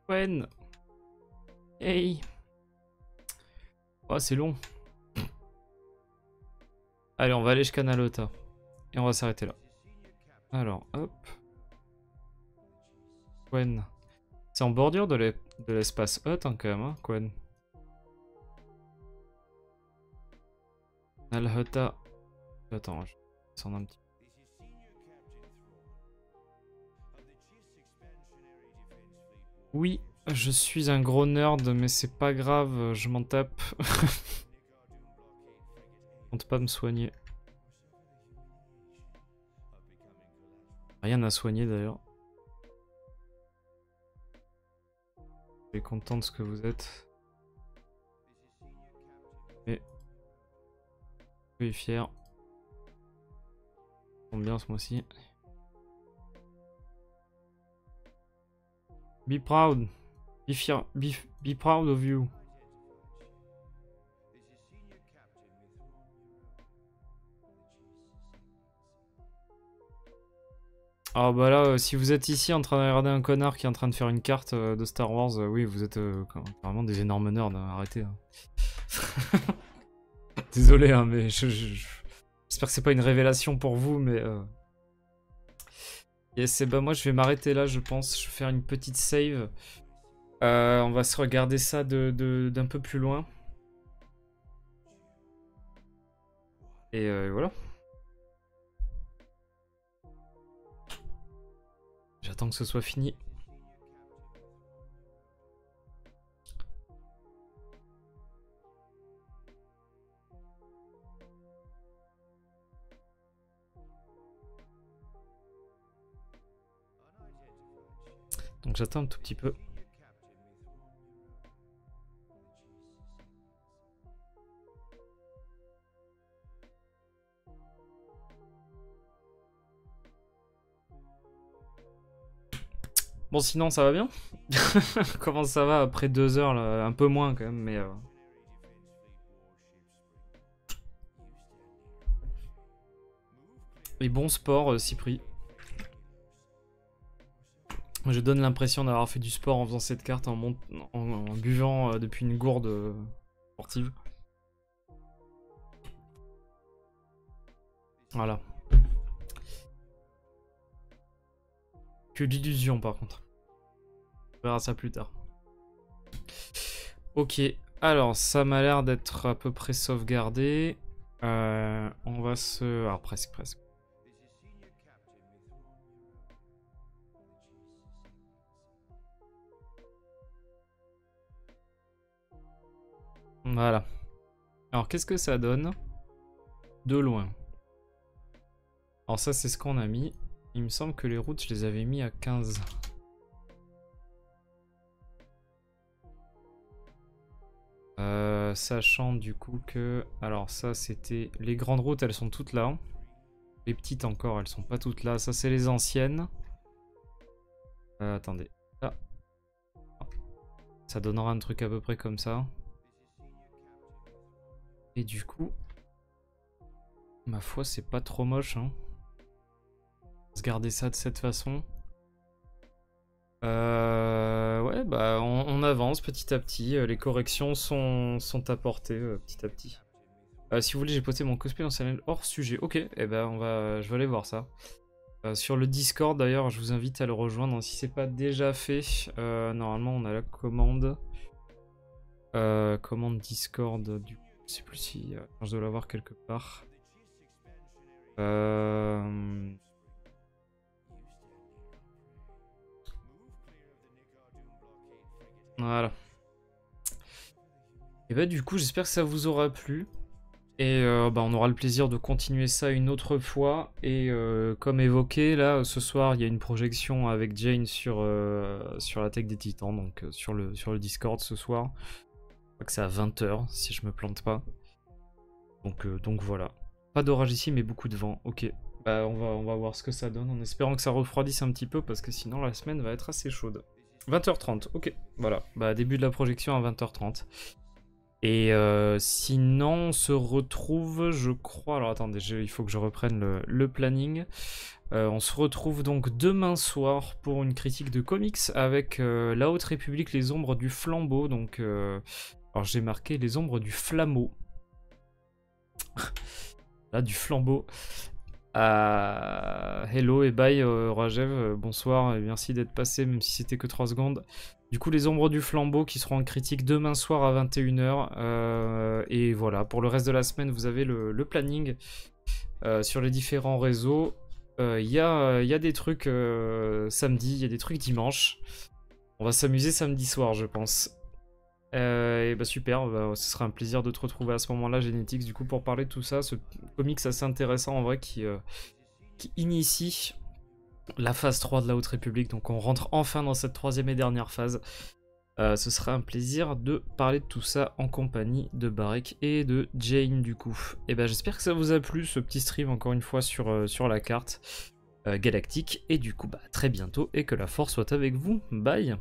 Gwen. Hey. Oh, c'est long. Allez, on va aller jusqu'à Nalota. Et on va s'arrêter là. Alors, hop. Gwen. C'est en bordure de l'espace Hut, hein, quand même, hein, Gwen. Nalhota. Attends, je vais descendre un petit peu. Oui, je suis un gros nerd, mais c'est pas grave, je m'en tape. Compte pas me soigner. Rien à soigner d'ailleurs. Je suis content de ce que vous êtes. Et je suis fier. Ça tombe bien ce mois-ci. Be proud. Be fier. Be proud of you. Ah bah là, si vous êtes ici en train de regarder un connard qui est en train de faire une carte de Star Wars, oui, vous êtes vraiment des énormes nerds, arrêtez. Hein. Désolé, hein, mais j'espère que c'est pas une révélation pour vous, mais... Yes, et bah moi je vais m'arrêter là, je pense. Je vais faire une petite save. On va se regarder ça d'un peu plus loin. Et voilà. J'attends que ce soit fini. Donc j'attends un tout petit peu. Bon, sinon ça va bien. Comment ça va après 2 heures là? Un peu moins quand même, mais... Et bon sport, Cypri. Je donne l'impression d'avoir fait du sport en faisant cette carte, en buvant depuis une gourde sportive. Voilà. Que d'illusions par contre. On verra ça plus tard. Ok, alors ça m'a l'air d'être à peu près sauvegardé. On va se... Alors presque. Voilà. Alors qu'est-ce que ça donne? De loin. Alors ça c'est ce qu'on a mis. Il me semble que les routes je les avais mis à 15. Sachant du coup que... Alors ça c'était... Les grandes routes elles sont toutes là. Les petites encore elles sont pas toutes là. Ça c'est les anciennes. Attendez. Ah. Ça donnera un truc à peu près comme ça. Et du coup, ma foi, c'est pas trop moche. Hein. On va se garder ça de cette façon. Ouais, bah on avance petit à petit. Les corrections sont apportées petit à petit. Si vous voulez, j'ai posté mon cosplay dans channel hors sujet. Ok, et ben je vais aller voir ça. Sur le Discord d'ailleurs, je vous invite à le rejoindre si c'est pas déjà fait. Normalement, on a la commande. Commande Discord. Je sais plus si je dois l'avoir quelque part. Voilà. Et bah du coup, j'espère que ça vous aura plu. Et on aura le plaisir de continuer ça une autre fois. Et comme évoqué, là, ce soir, il y a une projection avec Jane sur la Tech des Titans, donc sur le Discord ce soir. Je crois que c'est à 20h, si je me plante pas. Donc voilà. Pas d'orage ici, mais beaucoup de vent. Ok. Bah, on va voir ce que ça donne, en espérant que ça refroidisse un petit peu, parce que sinon la semaine va être assez chaude. 20h30, ok. Voilà. Bah, début de la projection à 20h30. Et sinon, on se retrouve, je crois... Alors attendez, il faut que je reprenne le planning. On se retrouve donc demain soir pour une critique de comics avec La Haute République, Les Ombres du Flambeau. Donc, alors j'ai marqué Les Ombres du Flammeau. Là, du flambeau. Hello et bye Rajev, bonsoir et merci d'être passé, même si c'était que 3 secondes. Du coup, les ombres du flambeau qui seront en critique demain soir à 21h. Et voilà, pour le reste de la semaine, vous avez le planning sur les différents réseaux. Il y a des trucs samedi, il y a des trucs dimanche. On va s'amuser samedi soir, je pense. Et bah super, ce sera un plaisir de te retrouver à ce moment-là, Genetics, du coup, pour parler de tout ça. Ce comics assez intéressant en vrai qui initie la phase 3 de la Haute République. Donc on rentre enfin dans cette troisième et dernière phase. Ce sera un plaisir de parler de tout ça en compagnie de Barek et de Jane du coup. Et ben j'espère que ça vous a plu ce petit stream encore une fois sur la carte galactique. Et du coup bah très bientôt et que la force soit avec vous. Bye.